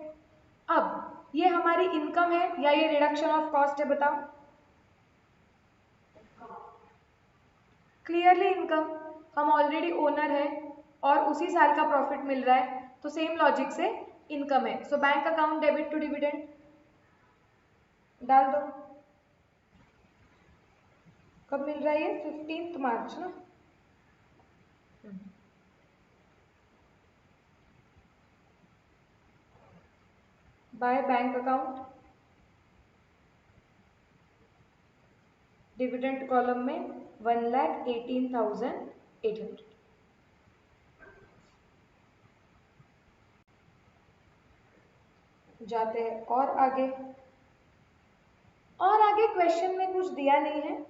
अब ये हमारी इनकम है या ये रिडक्शन ऑफ कॉस्ट है बताओ? Clearly income. हम ऑलरेडी ओनर है और उसी साल का प्रॉफिट मिल रहा है, तो सेम लॉजिक से इनकम है। So bank account debit to dividend डाल दो। कब मिल रहा है ये? 15th मार्च ना। Bye bank account, dividend column में 1,18,800। जाते हैं और आगे क्वेश्चन में कुछ दिया नहीं है।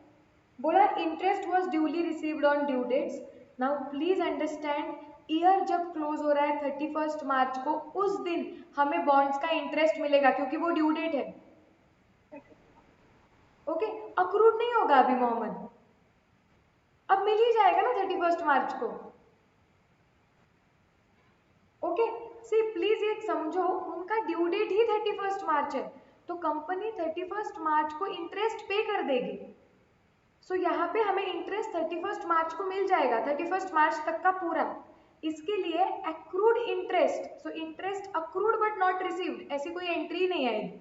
बोला interest was duly received on due dates. Now please understand, year जब क्लोज हो रहा है 31st मार्च को, उस दिन हमें बॉन्ड्स का इंटरेस्ट मिलेगा क्योंकि वो ड्यू डेट है। ओके, अक्रूड नहीं होगा अभी मोहम्मद, अब मिल ही जाएगा ना 31st मार्च को। ओके, सी प्लीज ये समझो, उनका ड्यू डेट ही 31st मार्च है, तो कंपनी 31st मार्च को इंटरेस्ट पे कर देगी। सो यहाँ पे हमें इंटरेस्ट 31st मार्च को मिल जाएगा, 31st मार्च तक का पूरा। इसके लिए accrued interest, so interest accrued but not received, ऐसी कोई एंट्री नहीं आएगी।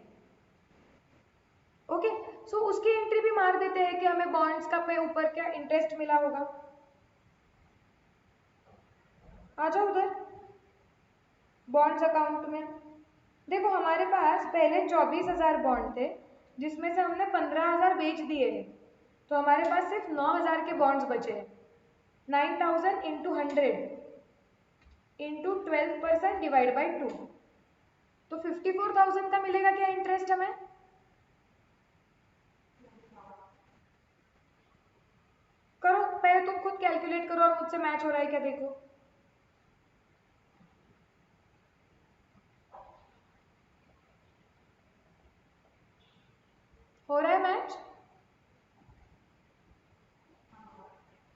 ओके, सो उसकी एंट्री भी मार देते हैं कि हमें बॉन्ड्स का पे ऊपर क्या इंटरेस्ट मिला होगा। आ जाओ उधर बॉन्ड्स अकाउंट में। देखो हमारे पास पहले 24,000 बॉन्ड थे, जिसमें से हमने 15,000 बेच दिए हैं, तो हमारे पास सिर्फ 9,000 के बॉन्ड्स बचे हैं। 9,000 इंटू 100 इंटू 12% डिवाइड बाई 2, तो 54,000 का मिलेगा क्या इंटरेस्ट हमें? करो पहले, तुम खुद कैलकुलेट करो और मुझसे मैच हो रहा है क्या देखो। हो रहा है मैच?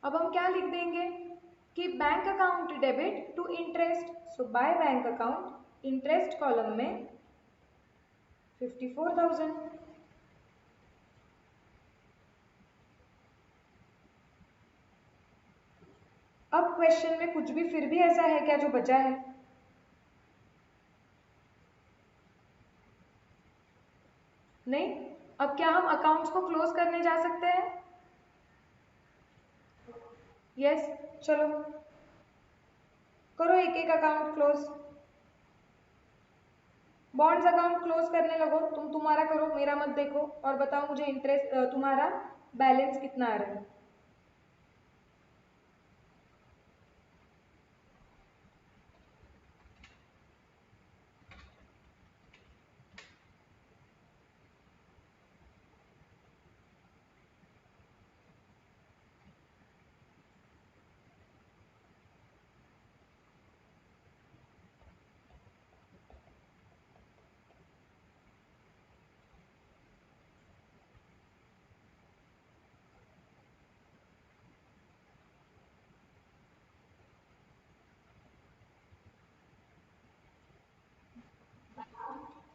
अब हम क्या लिख देंगे कि bank account debit to interest, so by bank account interest column में 54,000। अब क्वेश्चन में कुछ भी फिर भी ऐसा है क्या जो बचा है? नहीं। अब क्या हम अकाउंट्स को क्लोज करने जा सकते हैं? यस, चलो करो एक एक account close. Bonds account close करने लगो, तुम तुम्हारा करो, मेरा मत देखो, और बताओ मुझे इंटरेस्ट तुम्हारा बैलेंस कितना आ रहा है।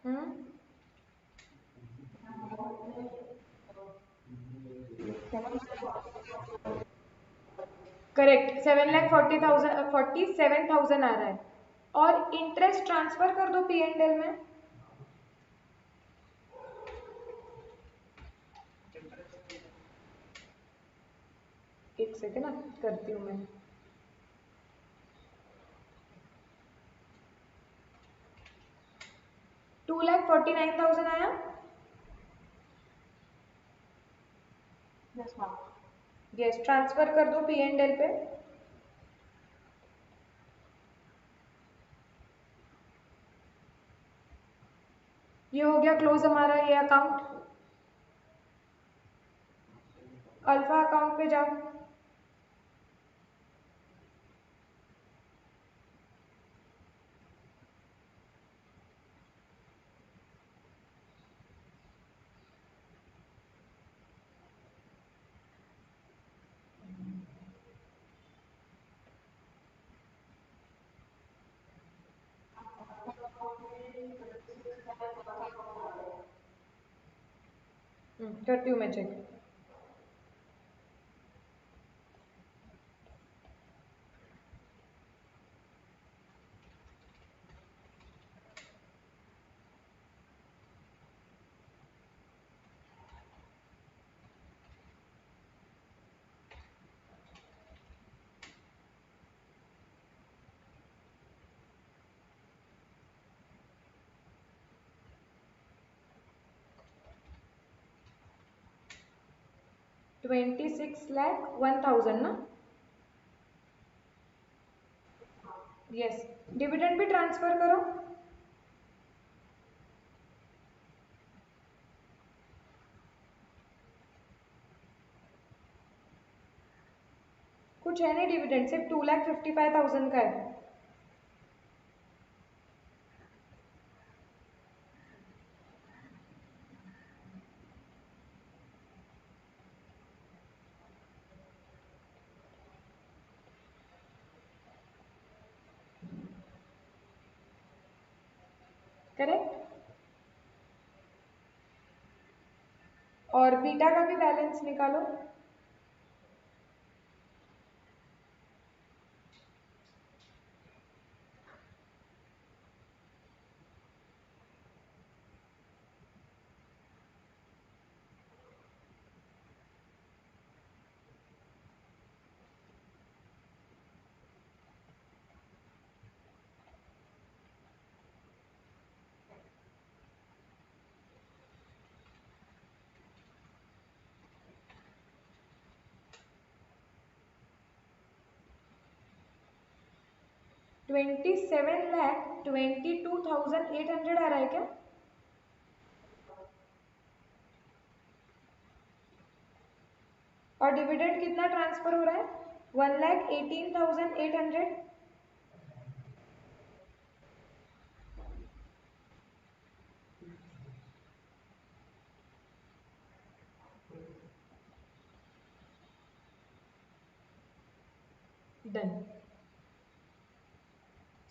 हम्म, करेक्ट। 7,40,000, 47,000 आ रहा है। और इंटरेस्ट ट्रांसफर कर दो P&L में। एक सेकेंड ना, करती हूँ मैं। 2,49,000 आया। Yes ma'am. यस, ट्रांसफर कर दो P&L पे। ये हो गया क्लोज हमारा ये अकाउंट। अल्फा अकाउंट पे जाओ। करती हूँ मैं चेक। $26,01,000 ना। यस, डिविडेंड भी ट्रांसफर करो। कुछ है नहीं डिविडेंड, सिर्फ 2,55,000 का है। करेक्ट। और बीटा का भी बैलेंस निकालो। $27,22,800 आ रहा है क्या? और डिविडेंड कितना ट्रांसफर हो रहा है? 1,18,800। डन।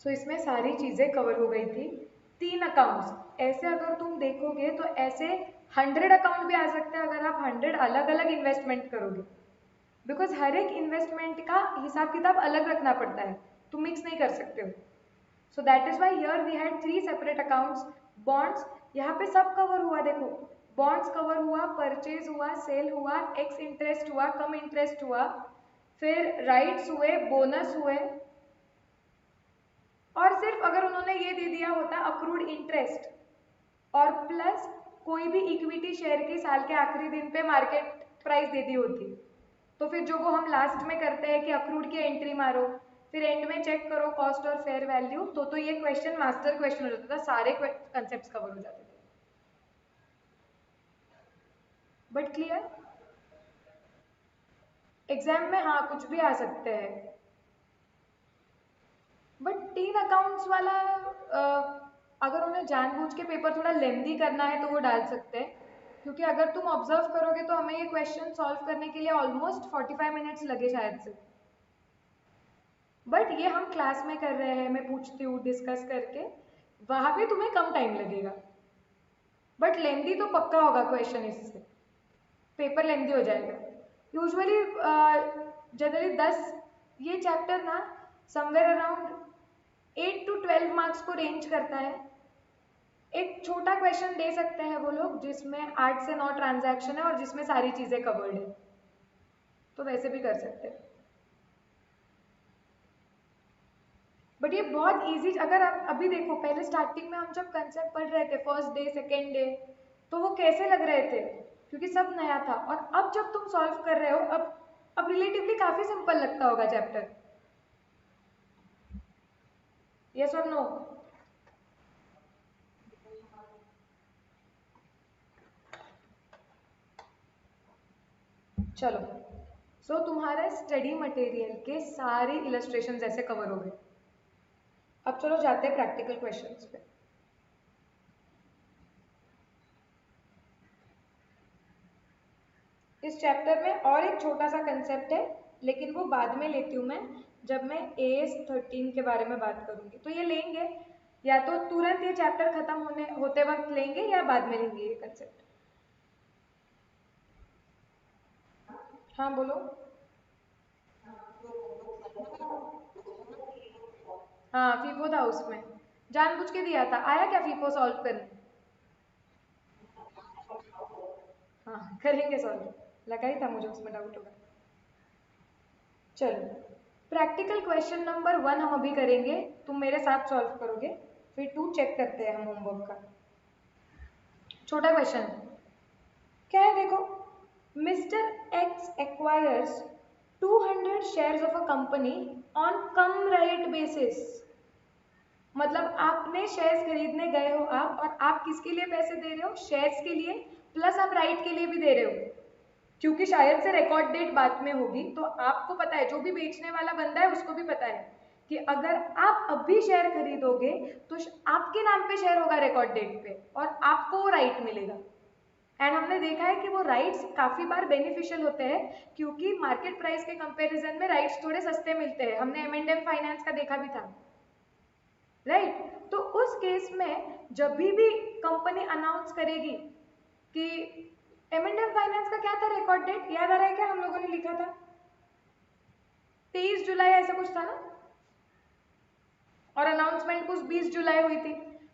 सो इसमें सारी चीजें कवर हो गई थी। 3 अकाउंट्स ऐसे अगर तुम देखोगे तो ऐसे 100 अकाउंट भी आ सकते हैं अगर आप 100 अलग अलग इन्वेस्टमेंट करोगे। बिकॉज हर एक इन्वेस्टमेंट का हिसाब किताब अलग रखना पड़ता है, तुम मिक्स नहीं कर सकते हो। So that is why here we had 3 separate accounts. Bonds यहाँ पे सब कवर हुआ, देखो बॉन्ड्स कवर हुआ, परचेज हुआ, सेल हुआ, एक्स इंटरेस्ट हुआ, कम इंटरेस्ट हुआ, फिर राइट्स हुए, बोनस हुए। और सिर्फ अगर उन्होंने ये दे दिया होता अक्रूड इंटरेस्ट और प्लस कोई भी इक्विटी शेयर की साल के आखिरी दिन पे मार्केट प्राइस दे दी होती, तो फिर जो वो हम लास्ट में करते हैं कि अक्रूड की एंट्री मारो, फिर एंड में चेक करो कॉस्ट और फेयर वैल्यू, तो ये क्वेश्चन मास्टर क्वेश्चन हो जाता था, सारे कंसेप्ट कवर हो जाते थे। But clear? एग्जाम में हाँ कुछ भी आ सकते हैं। बट 3 अकाउंट्स वाला अगर उन्हें जानबूझ के पेपर थोड़ा लेंदी करना है तो वो डाल सकते हैं, क्योंकि अगर तुम ऑब्जर्व करोगे तो हमें ये क्वेश्चन सॉल्व करने के लिए ऑलमोस्ट 45 मिनट्स लगे शायद से। बट ये हम क्लास में कर रहे हैं, मैं पूछती हूँ डिस्कस करके, वहाँ पे तुम्हें कम टाइम लगेगा। बट लेंदी तो पक्का होगा क्वेश्चन, इससे पेपर लेंदी हो जाएगा। यूजुअली जनरली 10 ये चैप्टर ना समवेयर अराउंड 8 to 12 मार्क्स को रेंज करता है। एक छोटा क्वेश्चन दे सकते हैं वो लोग जिसमें 8 से 9 ट्रांजैक्शन है और जिसमें सारी चीजें कवर्ड है, तो वैसे भी कर सकते हैं। बट ये बहुत इजी, अगर आप अभी देखो पहले स्टार्टिंग में हम जब कंसेप्ट पढ़ रहे थे फर्स्ट डे सेकेंड डे, तो वो कैसे लग रहे थे क्योंकि सब नया था। और अब जब तुम सॉल्व कर रहे हो अब रिलेटिवली काफी सिंपल लगता होगा चैप्टर। यस और नो? चलो, सो तुम्हारे स्टडी मटेरियल के सारे इलस्ट्रेशंस ऐसे कवर हो गए। अब चलो जाते हैं प्रैक्टिकल क्वेश्चंस पे। इस चैप्टर में और एक छोटा सा कंसेप्ट है, लेकिन वो बाद में लेती हूँ मैं, जब मैं AS13 के बारे में बात करूंगी। तो ये लेंगे या तो तुरंत ये चैप्टर खत्म होते वक्त लेंगे या बाद में लेंगे ये कंसेप्ट। हाँ बोलो। हाँ फीफो था उसमें, जानबूझ के दिया था। आया क्या फीफो सॉल्व करने? हाँ करेंगे सॉल्व, लगा ही था मुझे उसमें डाउट होगा। चलो, प्रैक्टिकल क्वेश्चन नंबर 1 हम अभी करेंगे, तुम मेरे साथ सॉल्व करोगे, फिर 2 चेक करते हैं हम होमवर्क का। छोटा क्वेश्चन क्या है देखो, mister x acquires 200 shares of a company on cum right basis. मतलब आपने शेयर्स खरीदने गए हो आप, और आप किसके लिए पैसे दे रहे हो? शेयर्स के लिए, प्लस आप राइट के लिए भी दे रहे हो, क्योंकि शायद से रिकॉर्ड डेट बाद में होगी। तो आपको पता है, जो भी बेचने वाला बंदा है उसको भी पता है कि अगर आप अभी शेयर खरीदोगे तो आपके नाम पे शेयर होगा रिकॉर्ड डेट पे, और आपको वो राइट मिलेगा। एंड हमने देखा है कि वो राइट्स काफी बार बेनिफिशियल होते हैं, क्योंकि मार्केट प्राइस के कंपैरिजन में राइट्स थोड़े सस्ते मिलते हैं। हमने M&M फाइनेंस का देखा भी था, राइट? तो उस केस में जब भी कंपनी अनाउंस करेगी कि M&M फाइनेंस का क्या था रिकॉर्ड डेट, याद आ रहा है क्या? हम लोगों ने लिखा था 23 जुलाई ऐसा कुछ था ना, और अनाउंसमेंट कुछ 20 जुलाई हुई थी।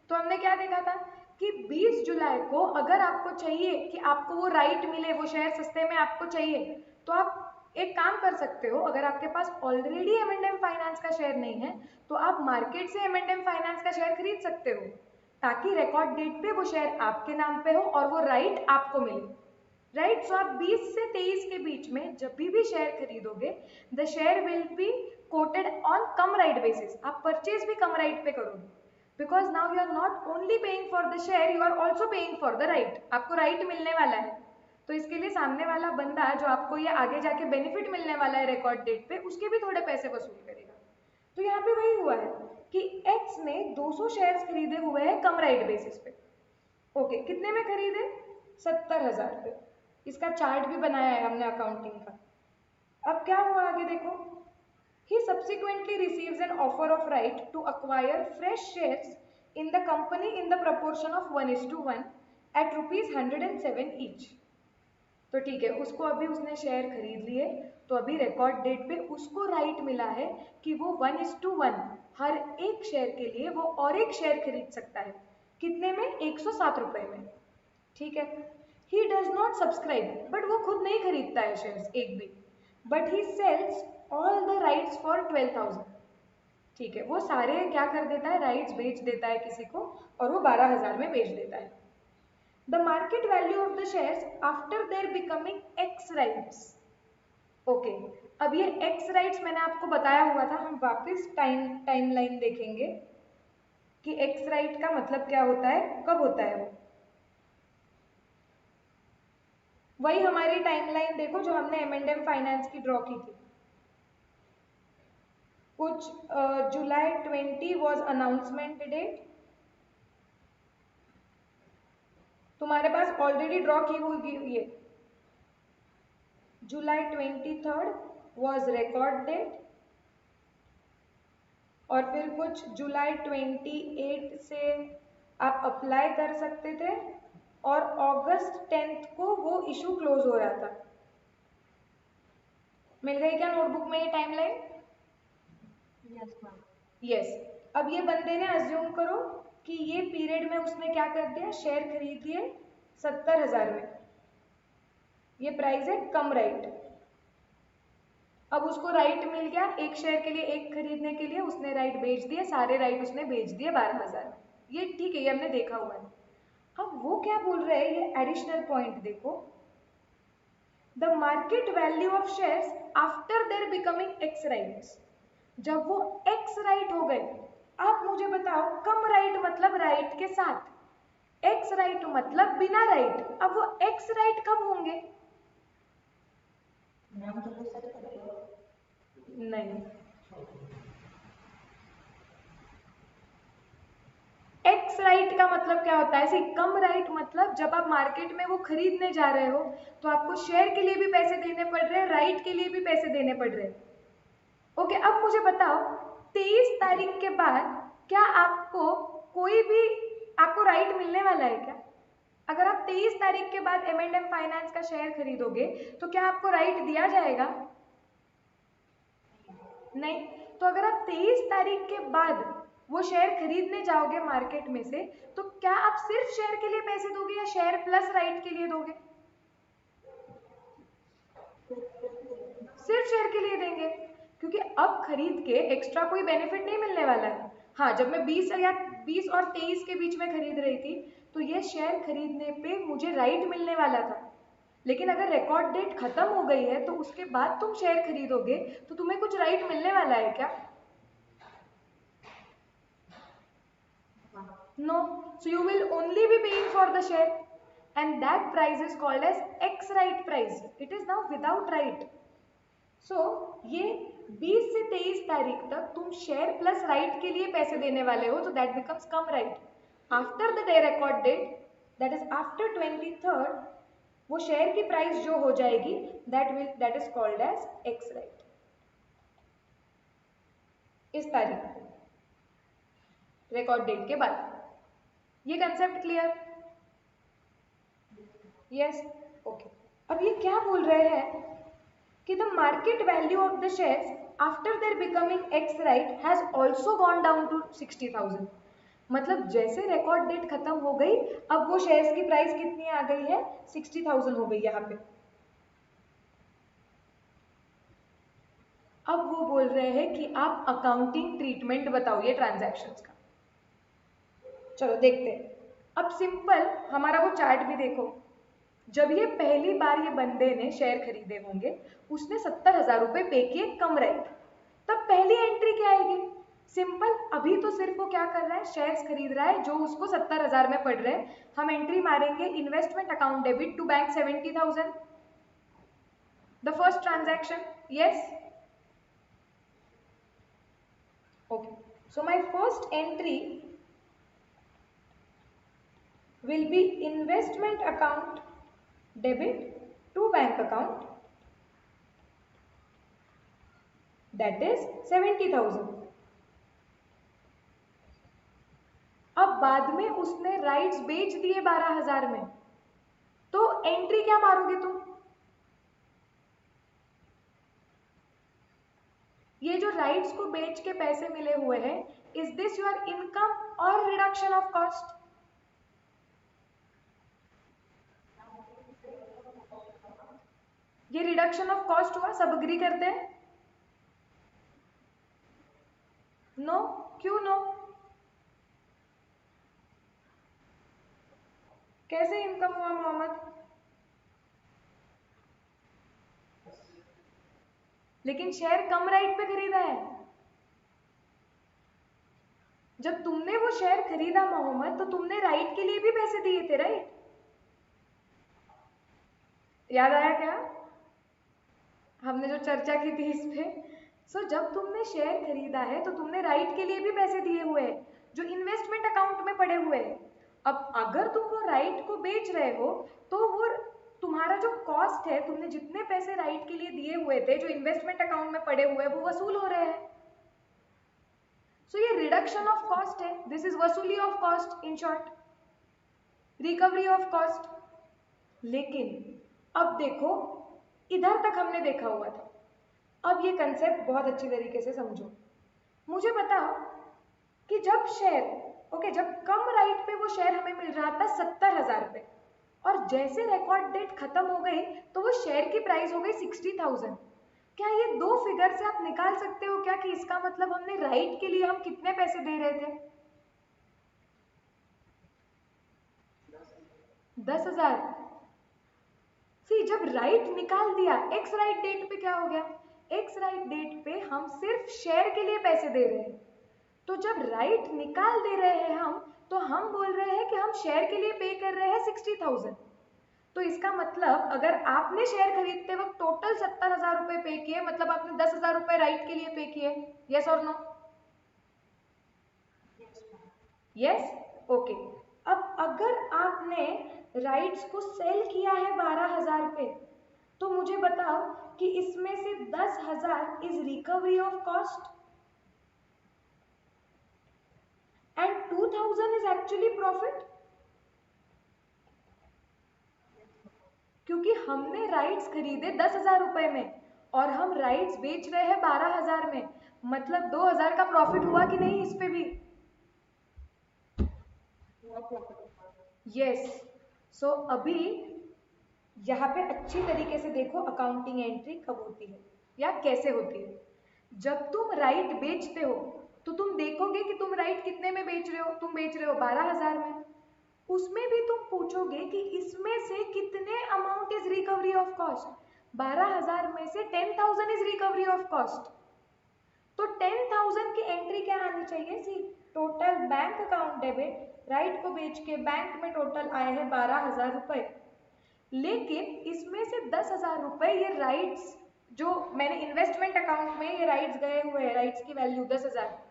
तो हमने क्या देखा था कि 20 जुलाई को अगर आपको चाहिए कि आपको वो राइट मिले, वो शेयर सस्ते में आपको चाहिए, तो आप एक काम कर सकते हो। अगर आपके पास ऑलरेडी M&M फाइनेंस का शेयर नहीं है, तो आप मार्केट से M&M फाइनेंस का शेयर खरीद सकते हो, ताकि रिकॉर्ड डेट पे वो शेयर आपके नाम पे हो और वो राइट आपको मिले, राइट? सो आप 20 से 23 के बीच में जब भी शेयर खरीदोगे, the share will be quoted on cum right basis. आप परचेज भी कम राइट पे करोगे, because now you are not only paying for the share, you are also paying for the right. आपको राइट मिलने वाला है, तो इसके लिए सामने वाला बंदा जो आपको ये आगे जाके बेनिफिट मिलने वाला है रिकॉर्ड डेट पे, उसके भी थोड़े पैसे वसूल करेगा। तो यहाँ पे वही हुआ है कि एक्स ने 200 शेयर्स खरीदे हुए हैं कम राइट बेसिस पे। ओके, कितने में खरीदे? 70,000 पे। इसका चार्ट भी बनाया है हमने अकाउंटिंग का। अब क्या हुआ आगे देखो, he subsequently receives an offer of right to acquire fresh shares in the company in the proportion of 1:1 at ₹107 each। तो ठीक है, उसको अभी उसने शेयर खरीद लिए, तो अभी रिकॉर्ड डेट पे उसको राइट मिला है कि वो 1:1 हर एक शेयर के लिए वो और एक शेयर खरीद सकता है। कितने में? 107 रुपए में, ठीक है। He does not subscribe, but वो खुद नहीं खरीदता है शेयर्स एक भी, but he sells all the rights for 12,000। ठीक है, वो सारे क्या कर देता है? राइट्स बेच देता है किसी को, और वो 12,000 में बेच देता है। The market value of the shares after their becoming x rights. Okay, अब ये एक्स राइट्स मैंने आपको बताया हुआ था, हम वापस टाइमलाइन देखेंगे कि एक्स राइट का मतलब क्या होता है, कब होता है वो। वही हमारी टाइमलाइन देखो जो हमने M&M फाइनेंस की ड्रॉ की थी। कुछ जुलाई 20 वॉज अनाउंसमेंट डेट, तुम्हारे पास ऑलरेडी ड्रॉ की हुई है। जुलाई 23 वॉज रिकॉर्ड डेट, और फिर कुछ जुलाई 28 से आप अप्लाई कर सकते थे, और अगस्त 10 को वो इशू क्लोज हो रहा था। मिल गई क्या नोटबुक में ये टाइमलाइन? Yes ma'am. यस। अब ये बंदे ने अज्यूम करो कि ये पीरियड में उसने क्या कर दिया, शेयर खरीद दिए 70,000 में, ये प्राइस है कम राइट। अब उसको राइट मिल गया एक शेयर के लिए, एक खरीदने के लिए उसने राइट बेच दिए, सारे राइट उसने बेच दिए 12,000। ये ठीक है, ये हमने देखा हुआ है। अब वो क्या बोल रहे हैं, ये एडिशनल पॉइंट देखो, the market value of shares after their becoming x rights. जब वो एक्स राइट हो गए, आप मुझे बताओ कम राइट मतलब राइट के साथ, एक्स राइट मतलब बिना राइट। अब वो एक्स राइट कब होंगे? मैम जल्दी सर करिए। नहीं, एक्स राइट का मतलब क्या होता है, ऐसे कम राइट मतलब जब आप मार्केट में वो खरीदने जा रहे हो तो आपको शेयर के लिए भी पैसे देने पड़ रहे हैं, राइट के लिए भी पैसे देने पड़ रहे हैं। ओके, अब मुझे बताओ 23 तारीख के बाद क्या आपको कोई भी आपको राइट मिलने वाला है क्या? अगर आप 23 तारीख के बाद M&M फाइनेंस का शेयर खरीदोगे तो क्या आपको राइट दिया जाएगा? नहीं। तो अगर आप 23 तारीख के बाद वो शेयर खरीदने जाओगे मार्केट में से, तो क्या आप सिर्फ शेयर के लिए पैसे दोगे या शेयर प्लस राइट के लिए दोगे? सिर्फ शेयर के लिए देंगे, क्योंकि अब खरीद के एक्स्ट्रा कोई बेनिफिट नहीं मिलने वाला है। हाँ, जब मैं 20 और 23 के बीच में खरीद रही थी तो ये शेयर खरीदने पे मुझे राइट मिलने वाला था, लेकिन अगर रिकॉर्ड डेट खत्म हो गई है तो उसके बाद तुम शेयर खरीदोगे तो तुम्हें कुछ राइट मिलने वाला है क्या? No. So you will only be paying for the share, and that price is called as X right price. It is now without right. So ये 20 से 23 तारीख तक तुम शेयर प्लस राइट के लिए पैसे देने वाले हो, तो that becomes cum right. After the day record date, that is after 23rd, वो शेयर की प्राइस जो हो जाएगी that is called as X right। इस तारीख को रिकॉर्ड डेट के बाद। ये कंसेप्ट क्लियर? Yes, okay. अब ये क्या बोल रहे हैं कि the market value of the shares after their becoming ex right has also gone down to 60,000। मतलब जैसे रिकॉर्ड डेट खत्म हो गई, अब वो शेयर्स की प्राइस कितनी आ गई है, 60,000 हो गई यहाँ पे। अब वो बोल रहे हैं कि आप अकाउंटिंग ट्रीटमेंट बताओ ये ट्रांजैक्शंस का। चलो देखते हैं। अब सिंपल हमारा वो चार्ट भी देखो, जब ये पहली बार ये बंदे ने शेयर खरीदे होंगे, उसने 70,000 रुपए पे किए कम राइट, तब पहली एंट्री क्या आएगी? सिंपल, अभी तो सिर्फ वो क्या कर रहा है, शेयर्स खरीद रहा है जो उसको 70,000 में पड़ रहे हैं। हम एंट्री मारेंगे investment account debit to bank 70,000, the first transaction. Yes, okay. So my first entry will be investment account debit to bank account, that is 70,000। अब बाद में उसने राइट्स बेच दिए 12,000 में, तो एंट्री क्या मारोगे तुम? ये जो राइट्स को बेच के पैसे मिले हुए हैं, इज दिस योर इनकम और रिडक्शन ऑफ कॉस्ट? ये रिडक्शन ऑफ कॉस्ट हुआ, सब अग्री करते हैं? नो, क्यों नो? कैसे इनकम हुआ मोहम्मद? लेकिन शेयर कम राइट पे खरीदा है। जब तुमने वो शेयर खरीदा मोहम्मद, तो तुमने राइट के लिए भी पैसे दिए थे, राइट? याद आया क्या हमने जो चर्चा की थी इस पे? सो जब तुमने शेयर खरीदा है तो तुमने राइट के लिए भी पैसे दिए हुए हैं जो इन्वेस्टमेंट अकाउंट में पड़े हुए हैं। अब अगर तुम वो राइट को बेच रहे हो तो वो तुम्हारा जो कॉस्ट है, तुमने जितने पैसे राइट के लिए दिए हुए थे जो इन्वेस्टमेंट अकाउंट में पड़े हुए हैं, वो वसूल हो रहे हैं। सो ये रिडक्शन ऑफ कॉस्ट है, दिस इज वसूली of cost in short. Recovery of cost. लेकिन अब देखो, इधर तक हमने देखा हुआ था, अब ये कंसेप्ट बहुत अच्छी तरीके से समझो। मुझे बताओ कि जब शेयर, ओके, जब कम राइट पे वो शेयर हमें मिल रहा था 70,000 पे, और जैसे रिकॉर्ड डेट खत्म हो गई तो वो शेयर की प्राइस हो गई 60,000। क्या ये दो फिगर से आप निकाल सकते हो क्या कि इसका मतलब हमने राइट के लिए हम कितने पैसे दे रहे थे? 10,000। सी, जब राइट निकाल दिया, एक्स राइट डेट पे क्या हो गया? एक्स राइट डेट पे हम सिर्फ शेयर के लिए पैसे दे रहे हैं। तो जब राइट निकाल दे रहे हैं हम, तो हम बोल रहे हैं कि हम शेयर के लिए पे कर रहे हैं 60,000। तो इसका मतलब अगर आपने शेयर खरीदते वक्त टोटल 70,000 रुपए पे किए, मतलब आपने 10,000 रुपए राइट के लिए पे किए। यस और नो? Yes, okay. अब अगर आपने राइट्स को सेल किया है 12,000 पे, तो मुझे बताओ कि इसमें से 10,000 is recovery of cost and 2,000 is actually profit, क्योंकि हमने राइट्स खरीदे 10,000 रुपए में और हम राइट्स बेच रहे हैं 12,000 में, मतलब 2,000 का प्रॉफिट हुआ कि नहीं इस पे भी? यस। सो अभी यहाँ पे अच्छी तरीके से देखो अकाउंटिंग एंट्री कब होती है या कैसे होती है। जब तुम राइट बेचते हो तो तुम देखोगे कि तुम राइट कितने में बेच रहे हो। तुम बेच रहे हो 12,000 में, उसमें भी तुम पूछोगे कि इसमें से कितने amount is recovery of cost. 12,000 में से 10,000 इज रिकवरी ऑफ कॉस्ट। तो 10,000 की एंट्री क्या आनी चाहिए? See, total bank account debit, right को बेच के बैंक में टोटल आए हैं 12,000 रुपए, लेकिन इसमें से 10,000 रुपए ये राइट्स जो मैंने इन्वेस्टमेंट अकाउंट में ये राइट्स गए हुए हैं, राइट्स की वैल्यू 10,000।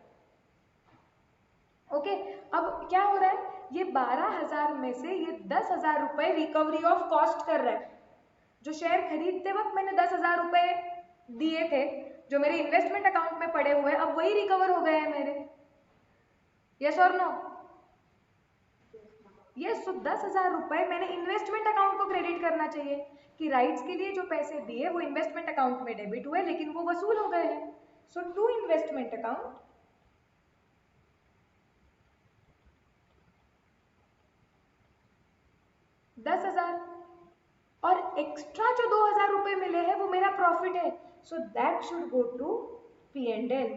ओके, अब क्या हो रहा है, ये 12,000 में से ये 10,000 रुपए रिकवरी ऑफ कॉस्ट कर रहा है। जो शेयर खरीदते वक्त मैंने 10,000 रुपए दिए थे, जो मेरे इन्वेस्टमेंट अकाउंट में पड़े हुए, अब वही रिकवर हो गए हैं मेरे। यस और नो? यस। तो 10,000 रुपए मैंने इन्वेस्टमेंट अकाउंट को क्रेडिट करना चाहिए कि राइट्स के लिए जो पैसे दिए वो इन्वेस्टमेंट अकाउंट में डेबिट हुए, लेकिन वो वसूल हो गए हैं। सो टू इन्वेस्टमेंट अकाउंट 10,000, और एक्स्ट्रा जो 2,000 रुपए मिले हैं वो मेरा प्रॉफिट है। So that should go to P&L।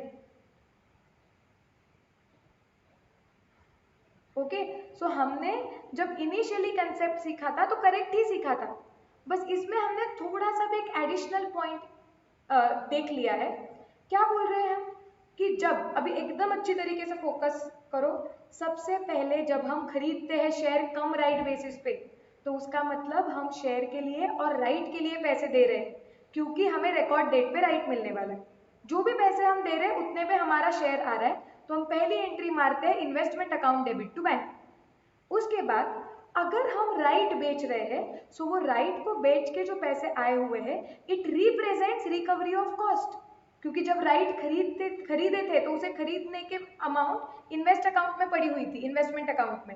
Okay, so हमने जब इनिशियली कंसेप्ट सीखा था तो करेक्ट ही सीखा था, बस इसमें हमने थोड़ा सा भी एक एडिशनल पॉइंट देख लिया है। क्या बोल रहे हैं हम कि जब, अभी एकदम अच्छी तरीके से फोकस करो, सबसे पहले जब हम खरीदते हैं शेयर कम राइट बेसिस पे, तो उसका मतलब हम शेयर के लिए और राइट के लिए पैसे दे रहे हैं, क्योंकि हमें रिकॉर्ड डेट पे राइट मिलने वाला है। जो भी पैसे हम दे रहे हैं उतने पे हमारा शेयर आ रहा है, तो हम पहली एंट्री मारते हैं investment account debit to bank. उसके बाद अगर हम राइट बेच रहे हैं, सो वो राइट को बेच के जो पैसे आए हुए हैं, it represents recovery of cost, क्योंकि जब राइट खरीदे थे तो उसे खरीदने के अमाउंट इन्वेस्ट अकाउंट में पड़ी हुई थी, इन्वेस्टमेंट अकाउंट में।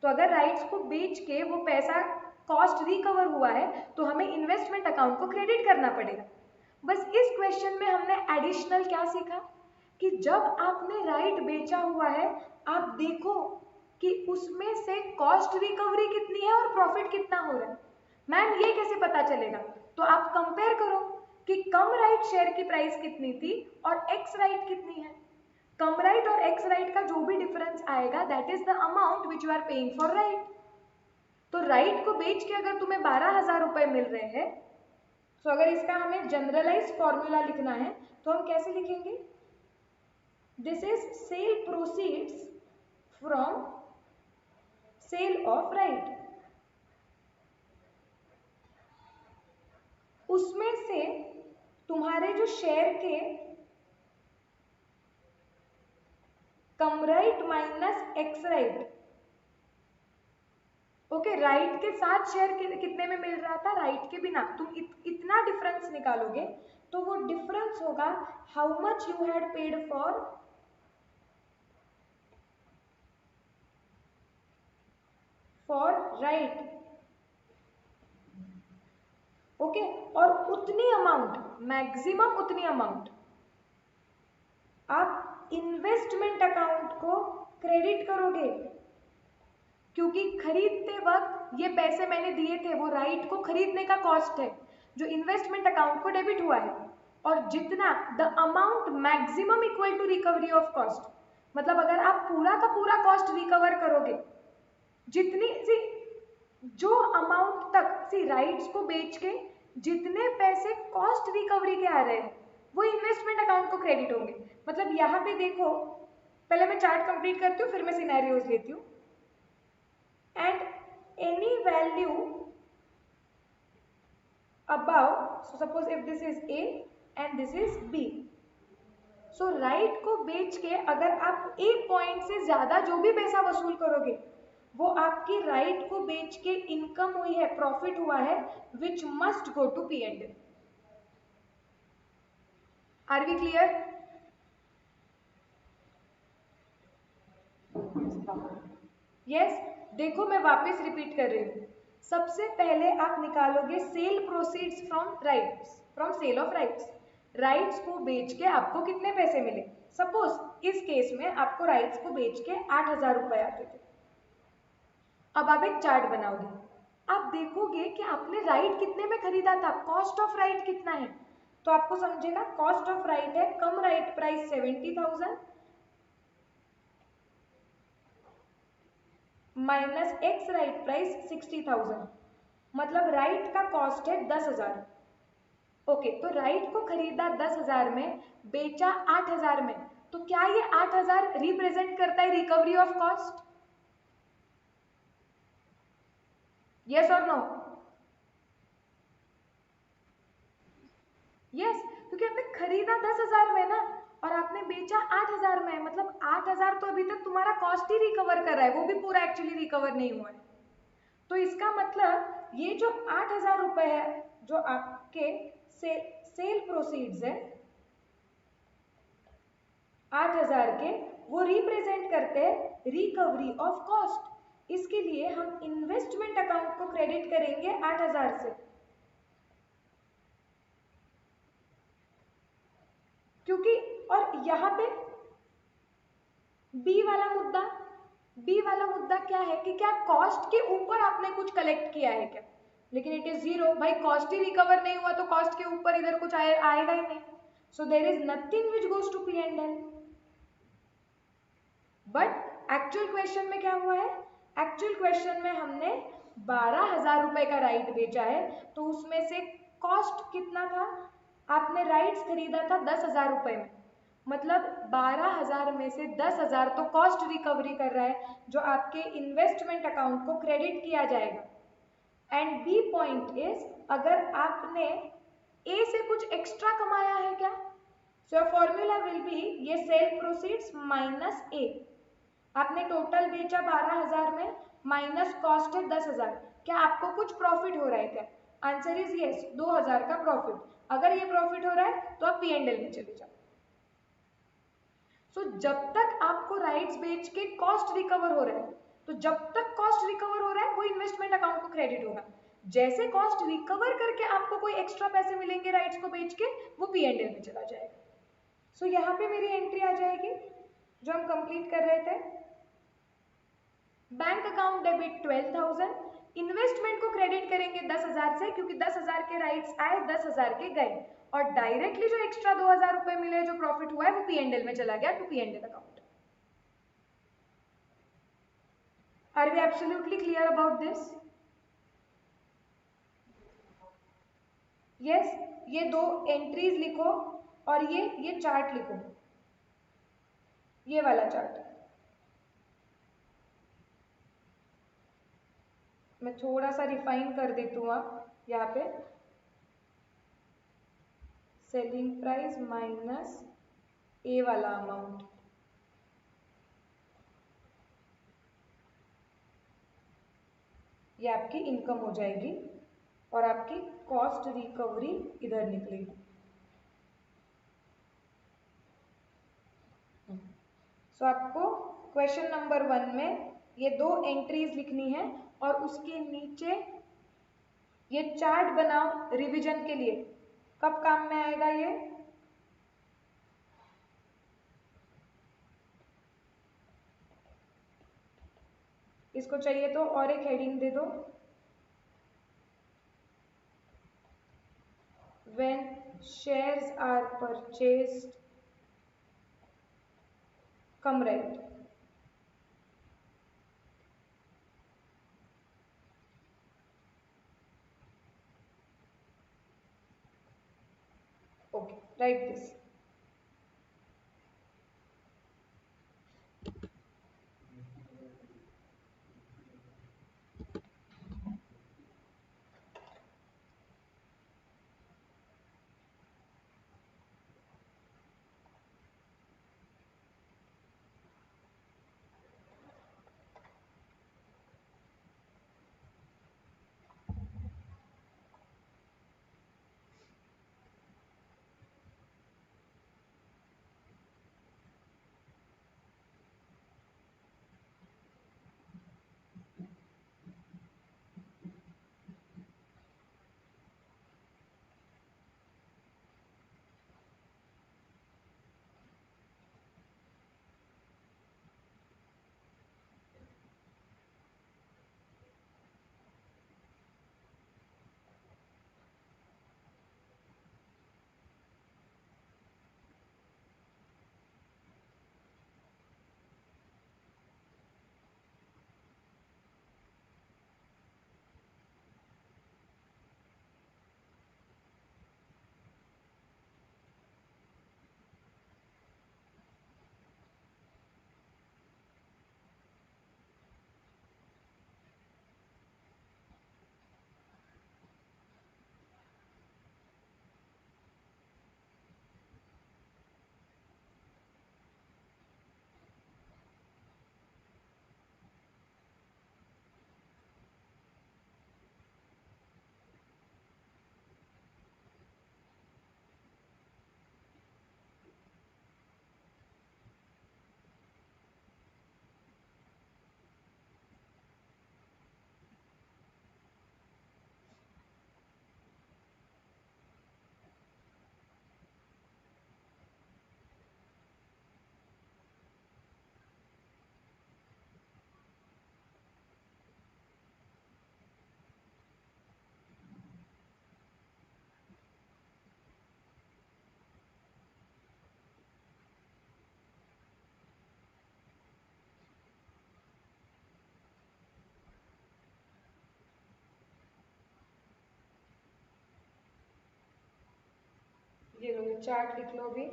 तो अगर राइट्स को बेच के वो पैसा कॉस्ट रिकवर हुआ है तो हमें इन्वेस्टमेंट अकाउंट को क्रेडिट करना पड़ेगा। बस इस क्वेश्चन में हमने एडिशनल क्या सीखा कि जब आपने राइट बेचा हुआ है, आप देखो कि उसमें से कॉस्ट रिकवरी कितनी है और प्रॉफिट कितना हो रहा है। मैम ये कैसे पता चलेगा? तो आप कंपेयर करो कि कम राइट शेयर की प्राइस कितनी थी और एक्स राइट कितनी है। कम राइट और एक्स राइट का जो भी डिफरेंस आएगा, that is the amount which you are paying for right. तो राइट को बेच के अगर तुम्हें 12,000 रुपए मिल रहे हैं, तो अगर इसका हमें जनरलाइज फॉर्मूला लिखना है तो हम कैसे लिखेंगे? This is sale proceeds from sale of right. उसमें से तुम्हारे जो शेयर के cum right minus ex right, okay, right के साथ शेयर कितने में मिल रहा था, राइट के बिना, तुम इतना डिफरेंस निकालोगे तो वो डिफरेंस होगा how much you had paid for right, okay. और उतनी अमाउंट, मैक्सिमम उतनी अमाउंट आप इन्वेस्टमेंट अकाउंट को क्रेडिट करोगे, क्योंकि खरीदते वक्त ये पैसे मैंने दिए थे, वो राइट को खरीदने का कॉस्ट है जो इन्वेस्टमेंट अकाउंट को डेबिट हुआ है। और जितना the amount maximum equal to recovery of cost, मतलब अगर आप पूरा का पूरा कॉस्ट रिकवर करोगे, जितनी सी जो अमाउंट तक सी राइट्स को बेच के जितने पैसे कॉस्ट रिकवरी के आ रहे हैं वो इन्वेस्टमेंट अकाउंट को क्रेडिट होंगे। मतलब यहाँ पे देखो, पहले मैं चार्ट कंप्लीट करती हूँ फिर मैं सिनेरियोज लेती हूँ। And any value above, so suppose if this is A and this is B, so right को बेच के अगर आप एक पॉइंट से ज्यादा जो भी पैसा वसूल करोगे वो आपकी राइट को बेच के इनकम हुई है, प्रॉफिट हुआ है, which must go to P&L। Are we clear? Yes. देखो मैं वापस रिपीट कर रही हूँ। सबसे पहले आप निकालोगे sale proceeds from rights, from sale of rights. Rights को बेच के आपको कितने पैसे मिले? सपोज इस केस में आपको राइट्स को बेच के 8,000 रुपए आते थे। अब आप एक चार्ट बनाओगे, आप देखोगे कि आपने राइट कितने में खरीदा था, कॉस्ट ऑफ राइट कितना है, तो आपको समझेगा कॉस्ट ऑफ राइट है cum right price 70,000 minus ex right price 60,000, मतलब राइट का कॉस्ट है 10,000। ओके, तो राइट को खरीदा 10,000 में, बेचा 8,000 में, तो क्या ये 8,000 रिप्रेजेंट करता है रिकवरी ऑफ कॉस्ट? यस और नो? यस, क्योंकि आपने खरीदा 10,000 में ना और आपने बेचा 8,000 में, मतलब 8,000 तो अभी तक तुम्हारा कॉस्ट ही रिकवर कर रहा है, वो भी पूरा एक्चुअली रिकवर नहीं हुआ है। तो इसका मतलब ये जो 8,000 रुपए है जो आपके सेल प्रोसीड्स है 8,000 के, वो रिप्रेजेंट करते हैं रिकवरी ऑफ कॉस्ट। इसके लिए हम इन्वेस्टमेंट अकाउंट को क्रेडिट करेंगे 8,000 से, क्योंकि और यहाँ पे बी वाला मुद्दा क्या है कि क्या कॉस्ट के ऊपर आपने कुछ कलेक्ट किया है क्या? लेकिन इट इज जीरो, भाई कॉस्ट ही रिकवर नहीं हुआ तो कॉस्ट के ऊपर इधर कुछ आएगा ही नहीं। So there is nothing which goes to P&L। But actual question में क्या हुआ है? एक्चुअल क्वेश्चन में हमने 12,000 रुपए का राइट बेचा है, तो उसमें से कॉस्ट कितना था? आपने राइट्स खरीदा था 10,000 रुपए में, मतलब 12,000 में से 10,000 तो कॉस्ट रिकवरी कर रहा है जो आपके इन्वेस्टमेंट अकाउंट को क्रेडिट किया जाएगा। एंड बी पॉइंट इज, अगर आपने ए से कुछ एक्स्ट्रा कमाया है क्या? सो फॉर्मूला विल बी ये सेल प्रोसीड्स माइनस ए। आपने टोटल बेचा 12,000 में, माइनस कॉस्ट है 10,000, क्या आपको कुछ प्रॉफिट हो रहा है क्या? आंसर इज यस, 2,000 का प्रॉफिट। अगर ये प्रॉफिट हो रहा है तो आप P&L में चले जाओ। सो जब तक आपको राइट्स बेच के कॉस्ट रिकवर हो रहा है, तो जब तक कॉस्ट रिकवर हो रहा है वो इन्वेस्टमेंट अकाउंट को क्रेडिट होगा। जैसे कॉस्ट रिकवर करके आपको कोई एक्स्ट्रा पैसे मिलेंगे राइट्स को बेच के, वो P&L में चला जाएगा। सो यहाँ पे मेरी एंट्री आ जाएगी जो हम कंप्लीट कर रहे थे। बैंक अकाउंट डेबिट 12,000, इन्वेस्टमेंट को क्रेडिट करेंगे 10,000 से, क्योंकि 10,000 के राइट्स आए, 10,000 के गए, और डायरेक्टली जो एक्स्ट्रा 2,000 रुपए मिले जो प्रॉफिट हुआ है वो P&L में चला गया to P&L account. Are we absolutely clear about this? Yes. ये दो एंट्रीज लिखो और ये चार्ट लिखो, ये वाला चार्ट। मैं थोड़ा सा रिफाइन कर देती हूँ, आप यहाँ पे सेलिंग प्राइस माइनस ए वाला अमाउंट, ये आपकी इनकम हो जाएगी और आपकी कॉस्ट रिकवरी इधर निकलेगी। सो आपको क्वेश्चन नंबर 1 में ये 2 एंट्रीज लिखनी है और उसके नीचे ये चार्ट बनाओ रिवीजन के लिए। कब काम में आएगा ये? इसको चाहिए तो और एक हेडिंग दे दो, when shares are purchased, come right। Okay, write this। ये लो, चार्ट लिख लो अभी।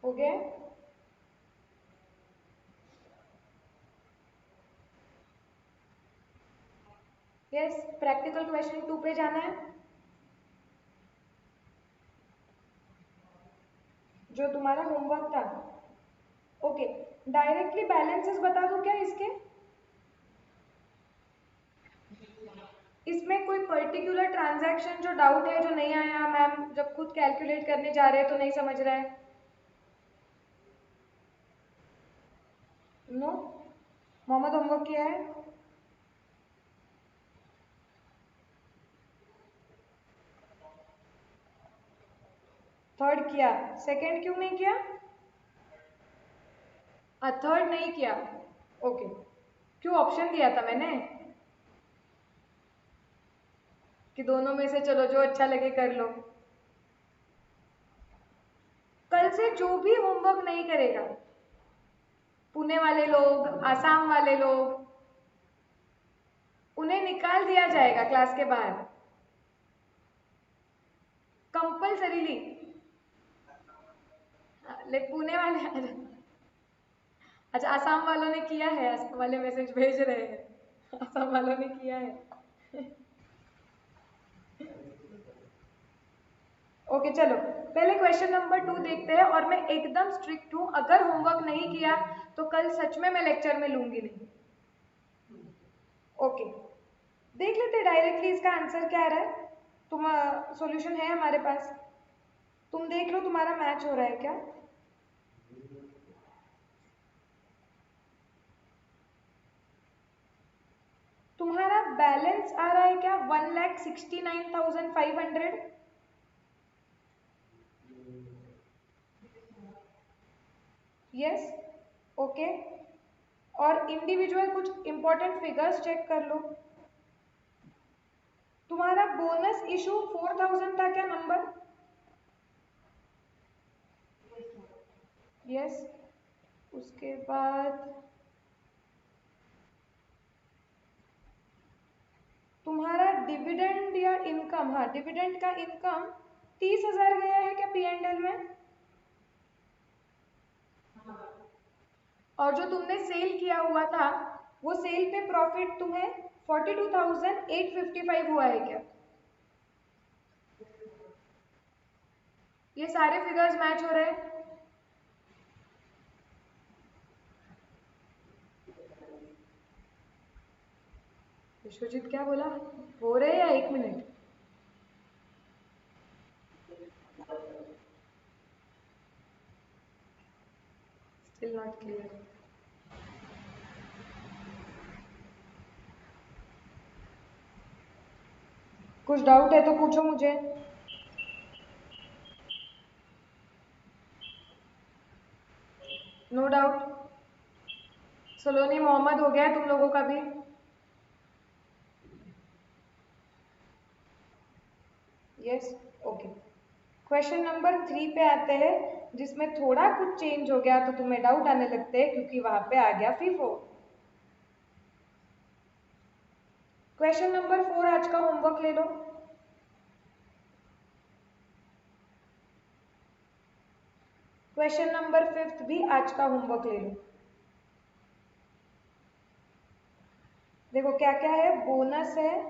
हो गया? यस, प्रैक्टिकल क्वेश्चन 2 पे जाना है, जो तुम्हारा होमवर्क था। ओके, डायरेक्टली बैलेंसेस बता दूं क्या इसके? इसमें कोई पर्टिकुलर ट्रांजैक्शन जो डाउट है, जो नहीं आया मैम, जब खुद कैलकुलेट करने जा रहे हैं तो नहीं समझ रहा है? नो? मोहम्मद होमवर्क किया है? थर्ड किया, सेकंड क्यों नहीं किया? थर्ड नहीं किया। ओके, क्यों ऑप्शन दिया था मैंने कि दोनों में से चलो जो अच्छा लगे कर लो। कल से जो भी होमवर्क नहीं करेगा, पुणे वाले लोग, आसाम वाले लोग, उन्हें निकाल दिया जाएगा क्लास के बाहर कंपल्सरीली। लाइक पुणे वाले अच्छा आसाम वालों ने किया है, आसाम वाले मैसेज भेज रहे हैं, आसाम वालों ने किया है। ओके चलो पहले क्वेश्चन नंबर 2 देखते हैं, और मैं एकदम स्ट्रिक्ट हूं, अगर होमवर्क नहीं किया तो कल सच में मैं लेक्चर में लूंगी नहीं। ओके देख लेते डायरेक्टली इसका आंसर क्या आ रहा है। तुम सॉल्यूशन है हमारे पास, तुम देख लो तुम्हारा मैच हो रहा है क्या। तुम्हारा बैलेंस आ रहा है क्या 1,69,500। Yes okay. और इंडिविजुअल कुछ इंपॉर्टेंट फिगर्स चेक कर लो। तुम्हारा बोनस इशू 4,000 था क्या नंबर। यस उसके बाद तुम्हारा डिविडेंड या इनकम, हाँ डिविडेंड का इनकम 30,000 गया है क्या पीएनएल में। और जो तुमने सेल किया हुआ था वो सेल पे प्रॉफिट तुम्हें 42,855 हुआ है क्या। ये सारे फिगर्स मैच हो रहे हैं। विश्वजीत क्या बोला, हो रहे या 1 मिनट। Still not clear. कुछ डाउट है तो पूछो मुझे। No doubt. सलोनी मोहम्मद हो गया है तुम लोगों का भी। Yes okay. क्वेश्चन नंबर 3 पे आते हैं, जिसमें थोड़ा कुछ चेंज हो गया तो तुम्हें डाउट आने लगते हैं क्योंकि वहां पे आ गया फीफो। क्वेश्चन नंबर 4 आज का होमवर्क ले लो। क्वेश्चन नंबर 5 भी आज का होमवर्क ले लो। देखो क्या क्या है, बोनस है,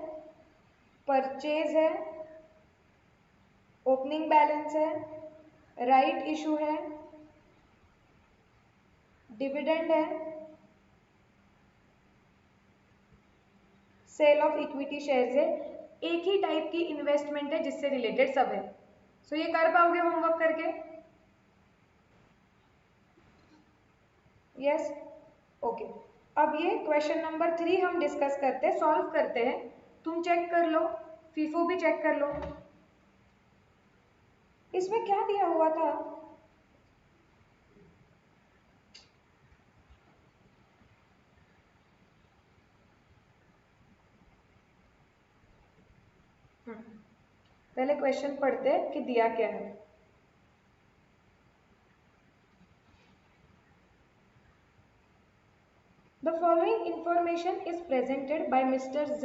परचेज है, ओपनिंग बैलेंस है, राइट इशू है, डिविडेंड है, सेल ऑफ इक्विटी शेयर्स है। एक ही टाइप की इन्वेस्टमेंट है जिससे रिलेटेड सब है। सो ये कर पाओगे होमवर्क करके। Yes okay. अब ये क्वेश्चन नंबर 3 हम डिस्कस करते हैं, सॉल्व करते हैं। तुम चेक कर लो, फीफो भी चेक कर लो। इसमें क्या दिया हुआ था। पहले क्वेश्चन पढ़ते हैं कि दिया क्या है। The following information is presented by Mr. Z,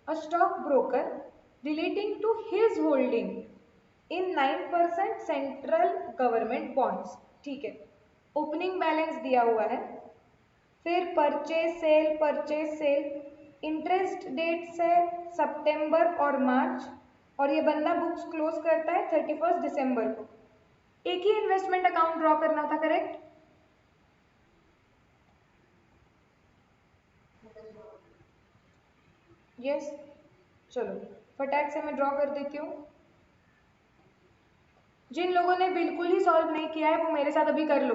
a stockbroker, relating to his holding in 9% central government bonds. ठीक है, ओपनिंग बैलेंस दिया हुआ है, फिर परचेज सेल, इंटरेस्ट डेट्स है सितंबर और मार्च, और ये बंदा बुक्स क्लोज करता है 31 दिसंबर को। एक ही इन्वेस्टमेंट अकाउंट ड्रॉ करना था, करेक्ट। यस चलो फटाक से मैं ड्रॉ कर देती हूँ। जिन लोगों ने बिल्कुल ही सॉल्व नहीं किया है वो मेरे साथ अभी कर लो,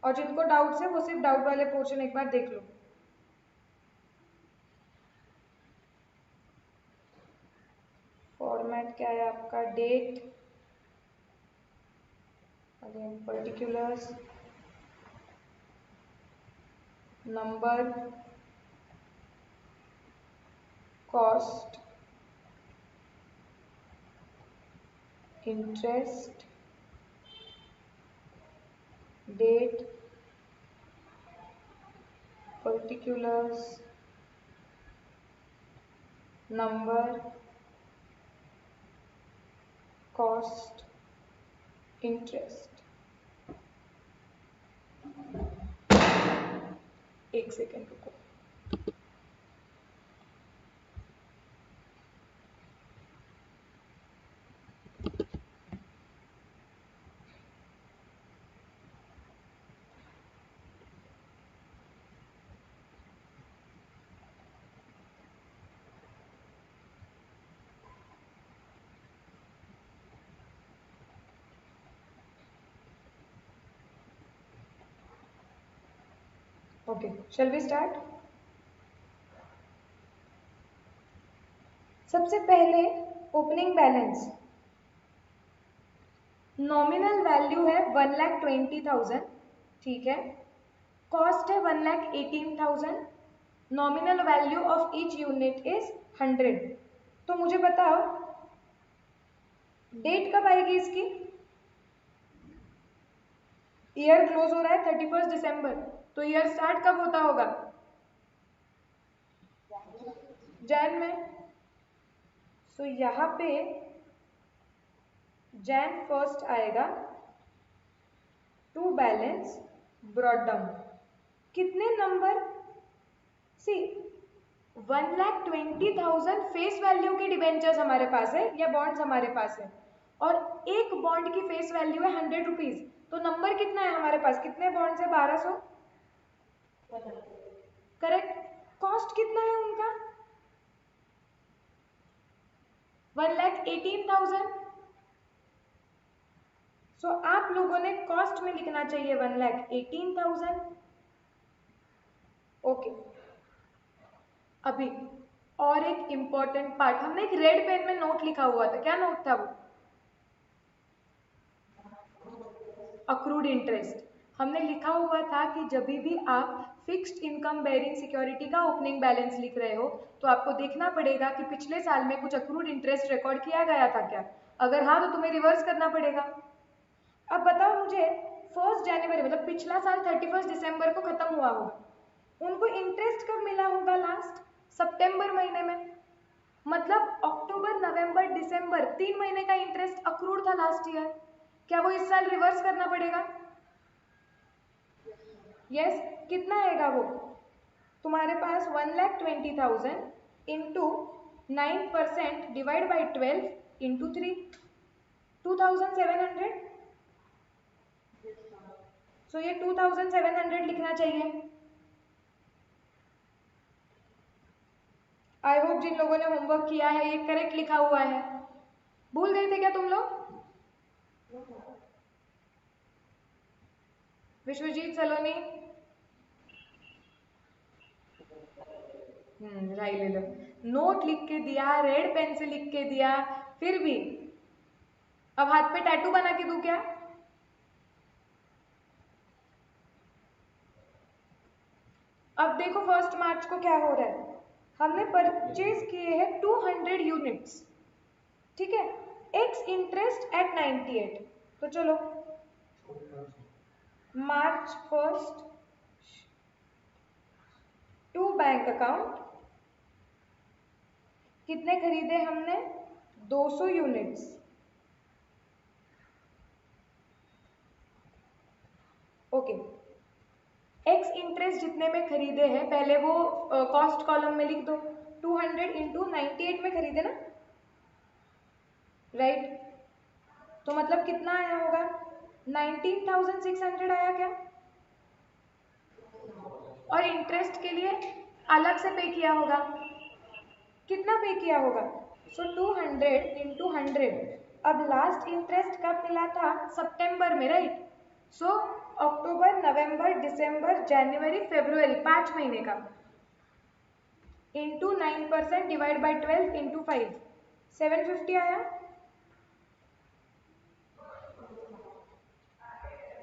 और जिनको डाउट्स है वो सिर्फ डाउट वाले पोर्शन एक बार देख लो। फॉर्मेट क्या है आपका, date, again particulars, number, cost, interest, date, particulars, number, cost, interest. एक सेकेंड रुको। Okay, shall we start. सबसे पहले ओपनिंग बैलेंस, नॉमिनल वैल्यू है 1,20,000, ठीक है। कॉस्ट है 1,18,000, nominal value of each unit is 100। तो मुझे बताओ डेट कब आएगी इसकी? ईयर क्लोज हो रहा है 31 दिसंबर, तो ईयर स्टार्ट कब होता होगा? जैन में। सो यहाँ पे जैन फर्स्ट आएगा टू बैलेंस ब्रॉट डाउन। कितने नंबर? सी 1,20,000 फेस वैल्यू के डिबेंचर्स हमारे पास है या बॉन्ड्स हमारे पास है, और एक बॉन्ड की फेस वैल्यू है 100 रुपीज। तो नंबर कितना है हमारे पास? कितने बॉन्ड्स है? 1200, करेक्ट। कॉस्ट कितना है उनका? 1,18,000। सो आप लोगों ने कॉस्ट में लिखना चाहिए 1,18,000। ओके, अभी और एक इंपॉर्टेंट पार्ट, हमने एक रेड पेन में नोट लिखा हुआ था, क्या नोट था वो? Accrued interest. हमने लिखा हुआ था कि जब भी आप फिक्स्ड इनकम बेयरिंग सिक्योरिटी का ओपनिंग बैलेंस लिख रहे हो तो आपको देखना पड़ेगा कि पिछले साल में कुछ अक्रूड इंटरेस्ट रिकॉर्ड किया गया था क्या। अगर हाँ तो तुम्हें रिवर्स करना पड़ेगा। अब बताओ मुझे, 1 जनवरी मतलब पिछला साल 31 दिसंबर को खत्म हुआ होगा, उनको इंटरेस्ट कब मिला होगा? लास्ट सितंबर महीने में। मतलब अक्टूबर, नवंबर, दिसंबर 3 महीने का इंटरेस्ट अक्रूड था लास्ट ईयर। क्या वो इस साल रिवर्स करना पड़ेगा? यस। कितना आएगा वो? तुम्हारे पास 1,20,000 इंटू 9% डिवाइड बाई 12 इंटू 3, 2,700। सो ये 2,700 लिखना चाहिए। आई होप जिन लोगों ने होमवर्क किया है ये करेक्ट लिखा हुआ है। भूल गए थे क्या तुम लोग? विश्वजीत सलोनी, राय ले लो। नोट लिख के दिया, रेड पेन से लिख के दिया, फिर भी। अब हाथ पे टैटू बना के दूं क्या? अब देखो 1 मार्च को क्या हो रहा है, हमने परचेज किए हैं 200 यूनिट्स, ठीक है। X interest eight 98। तो चलो मार्च 1 टू बैंक अकाउंट कितने खरीदे हमने? 200 यूनिट्स। ओके, एक्स इंटरेस्ट जितने में खरीदे हैं पहले वो कॉस्ट कॉलम में लिख दो। 200 इंटू 98 में खरीदे ना, राइट। तो मतलब कितना आया होगा? 19,600 आया क्या? और इंटरेस्ट के लिए अलग से पे किया होगा। कितना पे किया होगा? सो 200 इंटू 100। अब लास्ट इंटरेस्ट कब मिला था? सितंबर में, राइट। सो अक्टूबर, नवंबर, दिसंबर, जनवरी, फरवरी, 5 महीने का इंटू 9% डिवाइड बाई 12 इंटू 5, 750 आया।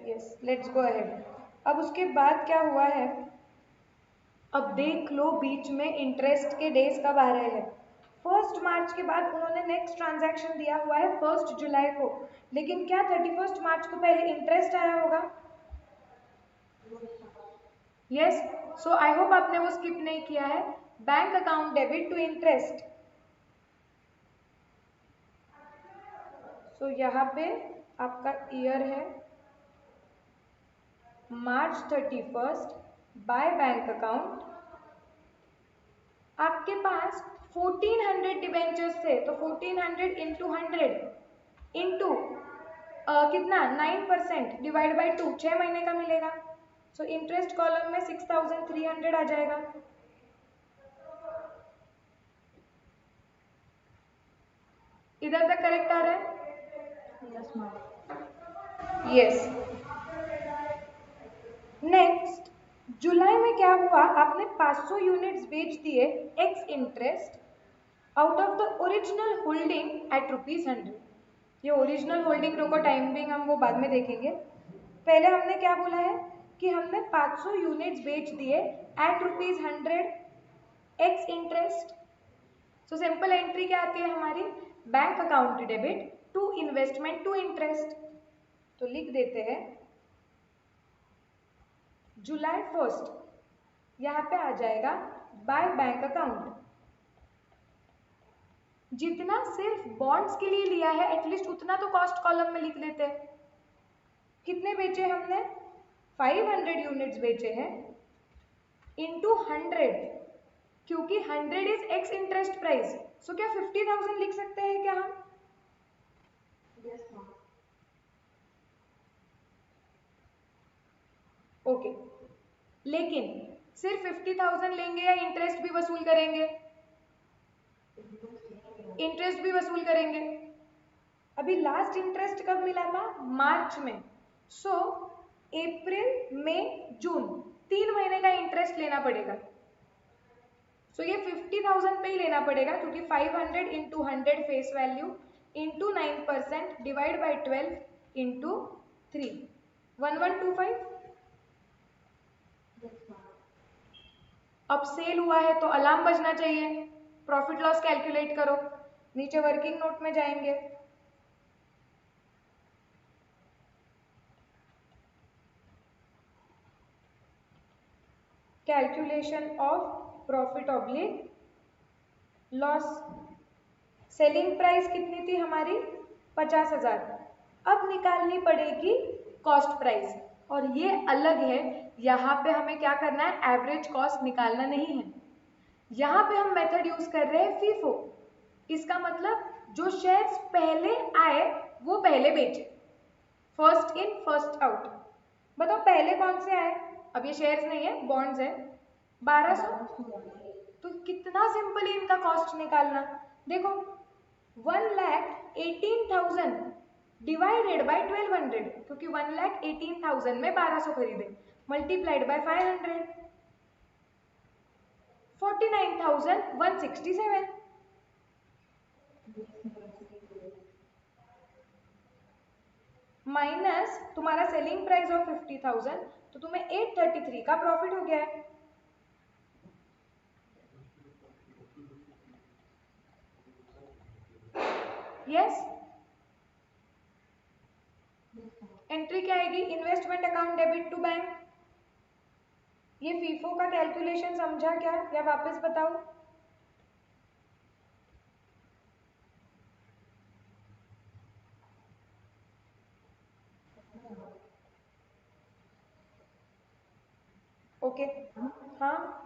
Yes, let's go ahead. अब उसके बाद क्या हुआ है, अब देख लो बीच में इंटरेस्ट के डेज कब आ रहे हैं। 1 मार्च के बाद उन्होंने नेक्स्ट ट्रांजैक्शन दिया हुआ है 1 जुलाई को, लेकिन क्या 31 मार्च को पहले इंटरेस्ट आया होगा? यस। सो आई होप आपने वो स्किप नहीं किया है। Bank account debit to interest so यहाँ पे आपका ईयर है March 31st bye bank account. आपके पास 1400 डिबेंचर्स थे, तो 1400 इंटू 100 इंटू कितना 9% डिवाइड बाई 2, 6 महीने का मिलेगा। सो इंटरेस्ट कॉलम में 6300 आ जाएगा। इधर तक करेक्ट आ रहा है? Yes ma'am. Yes. Next, July में क्या हुआ, आपने 500 यूनिट्स बेच दिए ex interest out of the original holding at ₹100। ये ओरिजिनल होल्डिंग रोको, टाइमिंग हम वो बाद में देखेंगे। पहले हमने क्या बोला है कि हमने 500 यूनिट्स बेच दिए at ₹100 ex interest. So simple entry क्या आती है हमारी, bank account debit to investment to interest. तो लिख देते हैं जुलाई 1st, यहाँ पे आ जाएगा बाय बैंक अकाउंट। जितना सिर्फ बॉन्ड्स के लिए लिया है एटलीस्ट उतना तो कॉस्ट कॉलम में लिख लेते हैं। कितने बेचे हमने, 500 यूनिट्स बेचे हैं इंटू 100, क्योंकि 100 इज एक्स इंटरेस्ट प्राइस। सो क्या 50,000 लिख सकते हैं क्या हम? Yes ma'am. ओके, लेकिन सिर्फ 50,000 लेंगे या इंटरेस्ट भी वसूल करेंगे? इंटरेस्ट भी वसूल करेंगे। अभी लास्ट इंटरेस्ट कब मिला था, मार्च में। सो अप्रैल मई जून 3 महीने का इंटरेस्ट लेना पड़ेगा। सो ये 50,000 पे ही लेना पड़ेगा, क्योंकि 500 into 100 face value into 9% divide by 12 into 3, 1125। अब सेल हुआ है तो अलार्म बजना चाहिए। प्रॉफिट लॉस कैलकुलेट करो, नीचे वर्किंग नोट में जाएंगे। Calculation of profit oblique loss. Selling price कितनी थी हमारी, 50,000। अब निकालनी पड़ेगी कॉस्ट प्राइस, और ये अलग है। यहाँ पे हमें क्या करना है, एवरेज कॉस्ट निकालना नहीं है। यहाँ पे हम मेथड यूज कर रहे हैं फीफो। इसका मतलब जो शेयर्स पहले आए वो पहले बेचे, फर्स्ट इन फर्स्ट आउट। बताओ पहले कौन से आए, अब ये शेयर्स नहीं है बॉन्ड्स है, 1200। तो कितना सिंपल है इनका कॉस्ट निकालना। देखो 1,18,000 डिवाइडेड बाय 1200, क्योंकि 1,18,000 में 1200 खरीदे, मल्टीप्लाइड बाय 500, 49,167 माइनस तुम्हारा सेलिंग प्राइस ऑफ 50,000, तो तुम्हें 833 का प्रॉफिट हो गया है। यस। एंट्री क्या आएगी, investment account debit to bank. ये फीफो का कैलकुलेशन समझा क्या, या वापस बताओ? ओके हाँ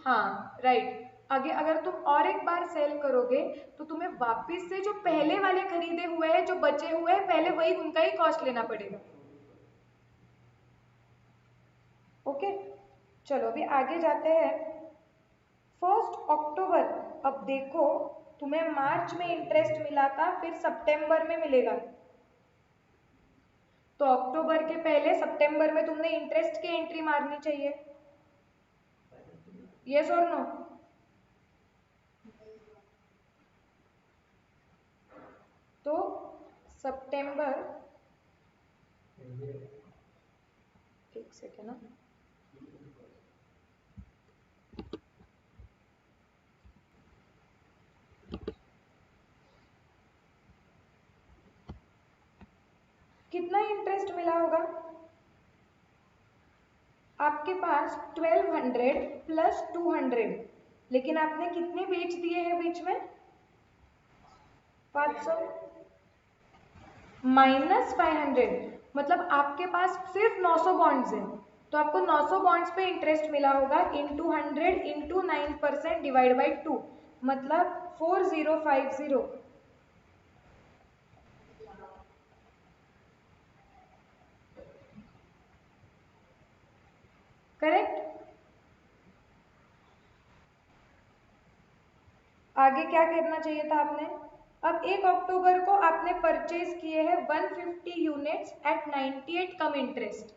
हाँ राइट। आगे अगर तुम और एक बार सेल करोगे तो तुम्हें वापस से जो पहले वाले खरीदे हुए हैं, जो बचे हुए हैं पहले, वही उनका ही कॉस्ट लेना पड़ेगा। ओके चलो अभी आगे जाते हैं। 1 अक्टूबर, अब देखो तुम्हें मार्च में इंटरेस्ट मिला था, फिर सितंबर में मिलेगा, तो अक्टूबर के पहले सितंबर में तुमने इंटरेस्ट की एंट्री मारनी चाहिए। यस और नो? तो सितंबर, एक सेकेंड ना, कितना इंटरेस्ट मिला होगा आपके पास, 1200 प्लस 200, लेकिन आपने कितने बेच दिए हैं बीच में? 500 माइनस 500, मतलब आपके पास सिर्फ 900 बॉन्ड्स हैं, तो आपको 900 बॉन्ड्स पे इंटरेस्ट मिला होगा इंटू 100 इंटू 9% डिवाइड बाई 2, मतलब 4050। करेक्ट। आगे क्या करना चाहिए था आपने? अब 1 अक्टूबर को आपने परचेज किए हैं 150 यूनिट्स एट 98 कम इंटरेस्ट,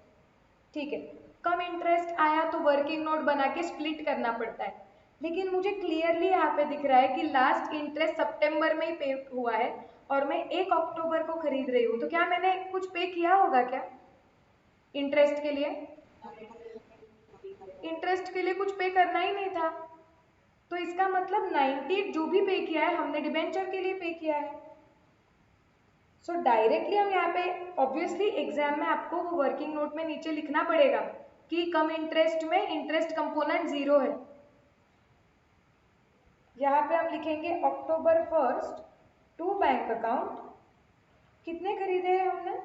ठीक है। कम इंटरेस्ट आया तो वर्किंग नोट बना के स्प्लिट करना पड़ता है, लेकिन मुझे क्लियरली यहाँ पे दिख रहा है कि लास्ट इंटरेस्ट सितंबर में ही पे हुआ है और मैं 1 अक्टूबर को खरीद रही हूँ, तो क्या मैंने कुछ पे किया होगा क्या इंटरेस्ट के लिए? इंटरेस्ट के लिए कुछ पे करना ही नहीं था, तो इसका मतलब 90 जो भी पे किया है हमने डिबेंचर के लिए पे किया है। सो डायरेक्टली हम यहाँ पे ऑब्वियसली एग्जाम में आपको वो वर्किंग नोट में नीचे लिखना पड़ेगा कि कम इंटरेस्ट में इंटरेस्ट कंपोनेंट 0 है। यहाँ पे हम लिखेंगे अक्टूबर 1 टू बैंक अकाउंट, कितने खरीदे हैं हमने?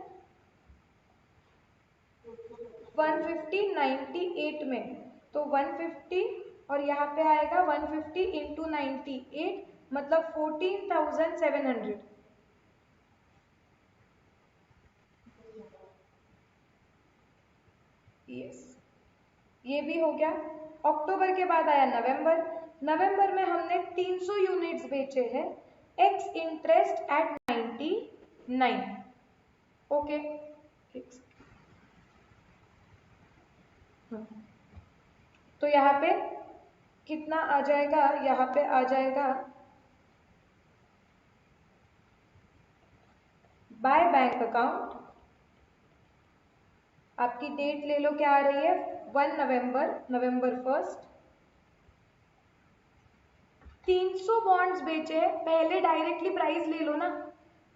150 98 में, तो 150 और यहाँ पे आएगा 150 इंटू 98, मतलब 14,700। यस, ये भी हो गया। अक्टूबर के बाद आया नवंबर। नवंबर में हमने 300 यूनिट्स बेचे हैं एक्स इंटरेस्ट एट 99। ओके, तो यहाँ पे कितना आ जाएगा? यहाँ पे आ जाएगा बाय बैंक अकाउंट, आपकी डेट ले लो क्या आ रही है? 1 नवंबर, नवंबर 1। 300 बॉन्ड्स बेचे हैं, पहले डायरेक्टली प्राइस ले लो ना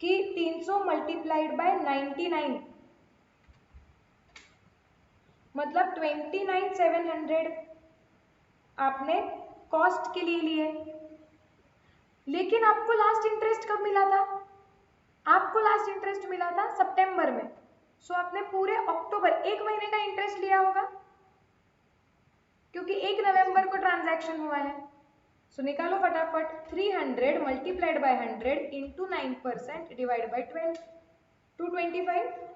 कि 300 मल्टीप्लाइड बाय 99, मतलब 29,700 आपने कॉस्ट के लिए लिए। लेकिन आपको लास्ट इंटरेस्ट कब मिला था? आपको लास्ट इंटरेस्ट मिला था सितंबर में, सो आपने पूरे अक्टूबर 1 महीने का इंटरेस्ट लिया होगा, क्योंकि 1 नवंबर को ट्रांजैक्शन हुआ है। सो निकालो फटाफट, 300 multiplied by 100 into 9% divide by 12, 225।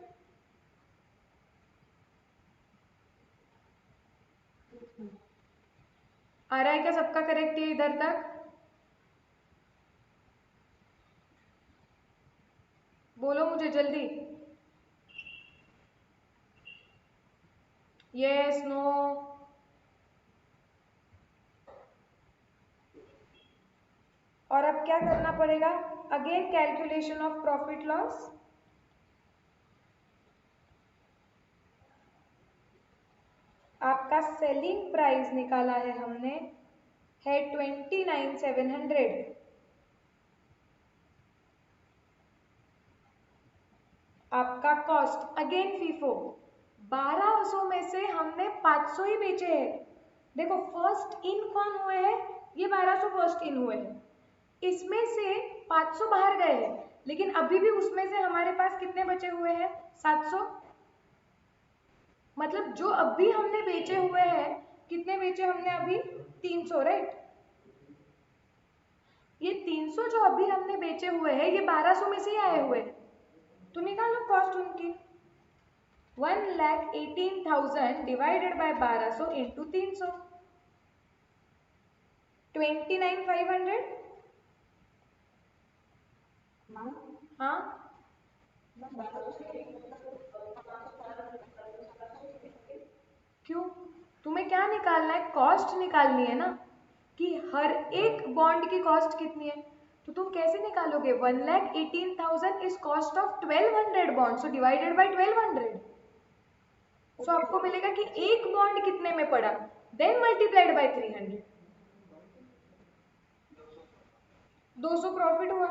आ रहा है क्या सबका करेक्ट है इधर तक? बोलो मुझे जल्दी, यस नो। और अब क्या करना पड़ेगा? Again calculation of profit loss. आपका सेलिंग प्राइस निकाला है हमने है 29,700, आपका कॉस्ट अगेन फीफो 1200 में से हमने 500 ही बेचे हैं। देखो फर्स्ट इन कौन हुए हैं? ये 1200 फर्स्ट इन हुए हैं, इसमें से 500 बाहर गए हैं, लेकिन अभी भी उसमें से हमारे पास कितने बचे हुए हैं? 700। मतलब जो अभी हमने बेचे हुए हैं, कितने बेचे हमने अभी? 300, राइट। ये 300 जो अभी हमने बेचे हुए हैं ये 1200 में से ही आए हुए, तो निकालो कॉस्ट उनकी। 1,18,000 डिवाइडेड बाय 1200 इंटू 300, 29,500। हाँ, क्यों? तुम्हें क्या निकालना है? कॉस्ट निकालनी है ना, कि हर एक बॉन्ड की कॉस्ट कितनी है। तो तुम कैसे निकालोगे? 1,18,000 is cost of 1200 bond, so divided by 1200, सो आपको मिलेगा कि एक बॉन्ड कितने में पड़ा, देन मल्टीप्लाइड बाय 300, 200 प्रॉफिट हुआ।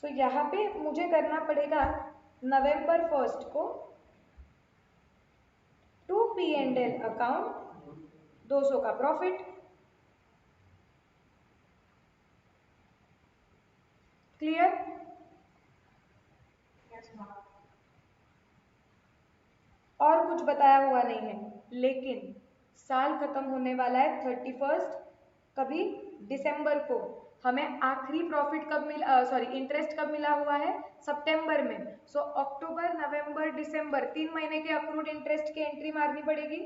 सो यहाँ पे मुझे करना पड़ेगा नवंबर 1 को P&L अकाउंट 200 का प्रॉफिट। क्लियर? और कुछ बताया हुआ नहीं है, लेकिन साल खत्म होने वाला है 31 कभी दिसंबर को। हमें आखिरी प्रॉफिट कब मिला, सॉरी इंटरेस्ट कब मिला हुआ है, सितंबर में। सो अक्टूबर नवंबर दिसंबर 3 महीने के अक्रूड इंटरेस्ट की एंट्री मारनी पड़ेगी।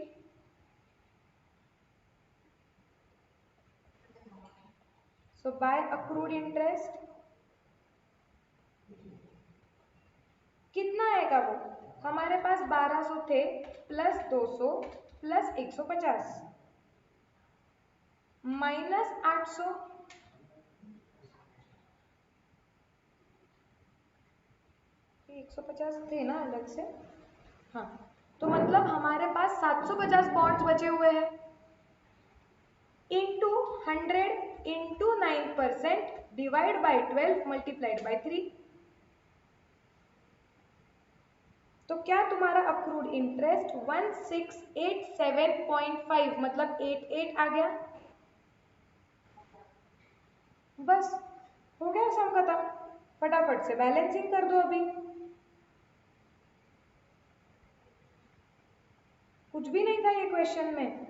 सो बाय अक्रूड इंटरेस्ट कितना आएगा वो, हमारे पास 1200 थे प्लस 200 प्लस 150 माइनस 800, ये 150 थे ना अलग से, हाँ, तो मतलब हमारे पास 750 बॉन्ड्स बचे हुए हैं। Into 100 into 9% divide by 12 multiplied by 3। तो क्या तुम्हारा अक्रूड इंटरेस्ट 1687.5 मतलब 88 आ गया। बस हो गया सम खत्म, फटाफट से बैलेंसिंग कर दो। अभी कुछ भी नहीं था ये क्वेश्चन में।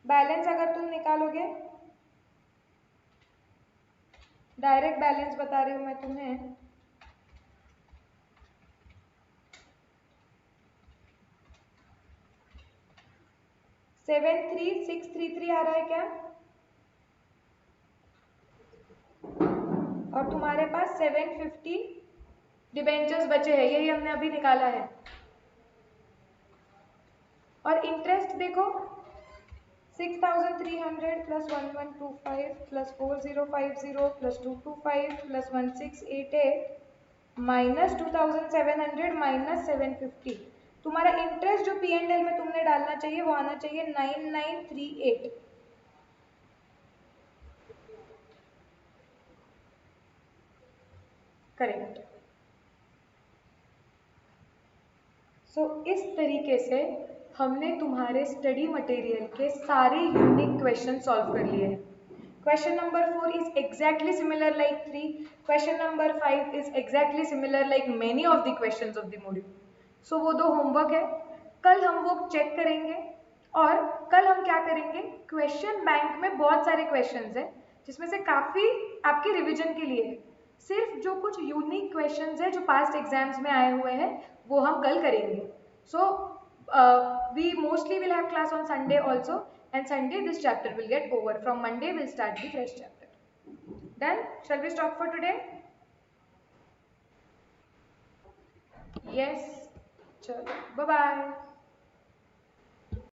बैलेंस अगर तुम निकालोगे, डायरेक्ट बैलेंस बता रही हूं मैं तुम्हें, सेवन 3633 आ रहा है क्या, और तुम्हारे पास 750 डिबेंचर्स बचे हैं, यही हमने अभी निकाला है। और इंटरेस्ट देखो 6300 plus 1125 plus 4050 plus 225 plus 1688 minus 2700 minus 750। तुम्हारा इंटरेस्ट जो P&L में तुमने डालना चाहिए वो आना चाहिए 9938। करेक्ट। सो इस तरीके से हमने तुम्हारे स्टडी मटेरियल के सारे यूनिक क्वेश्चन सॉल्व कर लिए हैं। Question number 4 is exactly similar like 3. Question number 5 is exactly similar like many of the questions of the module. So वो दो होमवर्क है, कल हम वो चेक करेंगे। और कल हम क्या करेंगे, क्वेश्चन बैंक में बहुत सारे क्वेश्चंस हैं जिसमें से काफ़ी आपके रिवीजन के लिए है। सिर्फ जो कुछ यूनिक क्वेश्चंस है जो पास्ट एग्जाम्स में आए हुए हैं वो हम कल करेंगे। So we mostly will have class on Sunday also, and Sunday this chapter will get over. From Monday we'll start the fresh chapter. Done? Shall we stop for today? Yes. Chalo. Bye bye.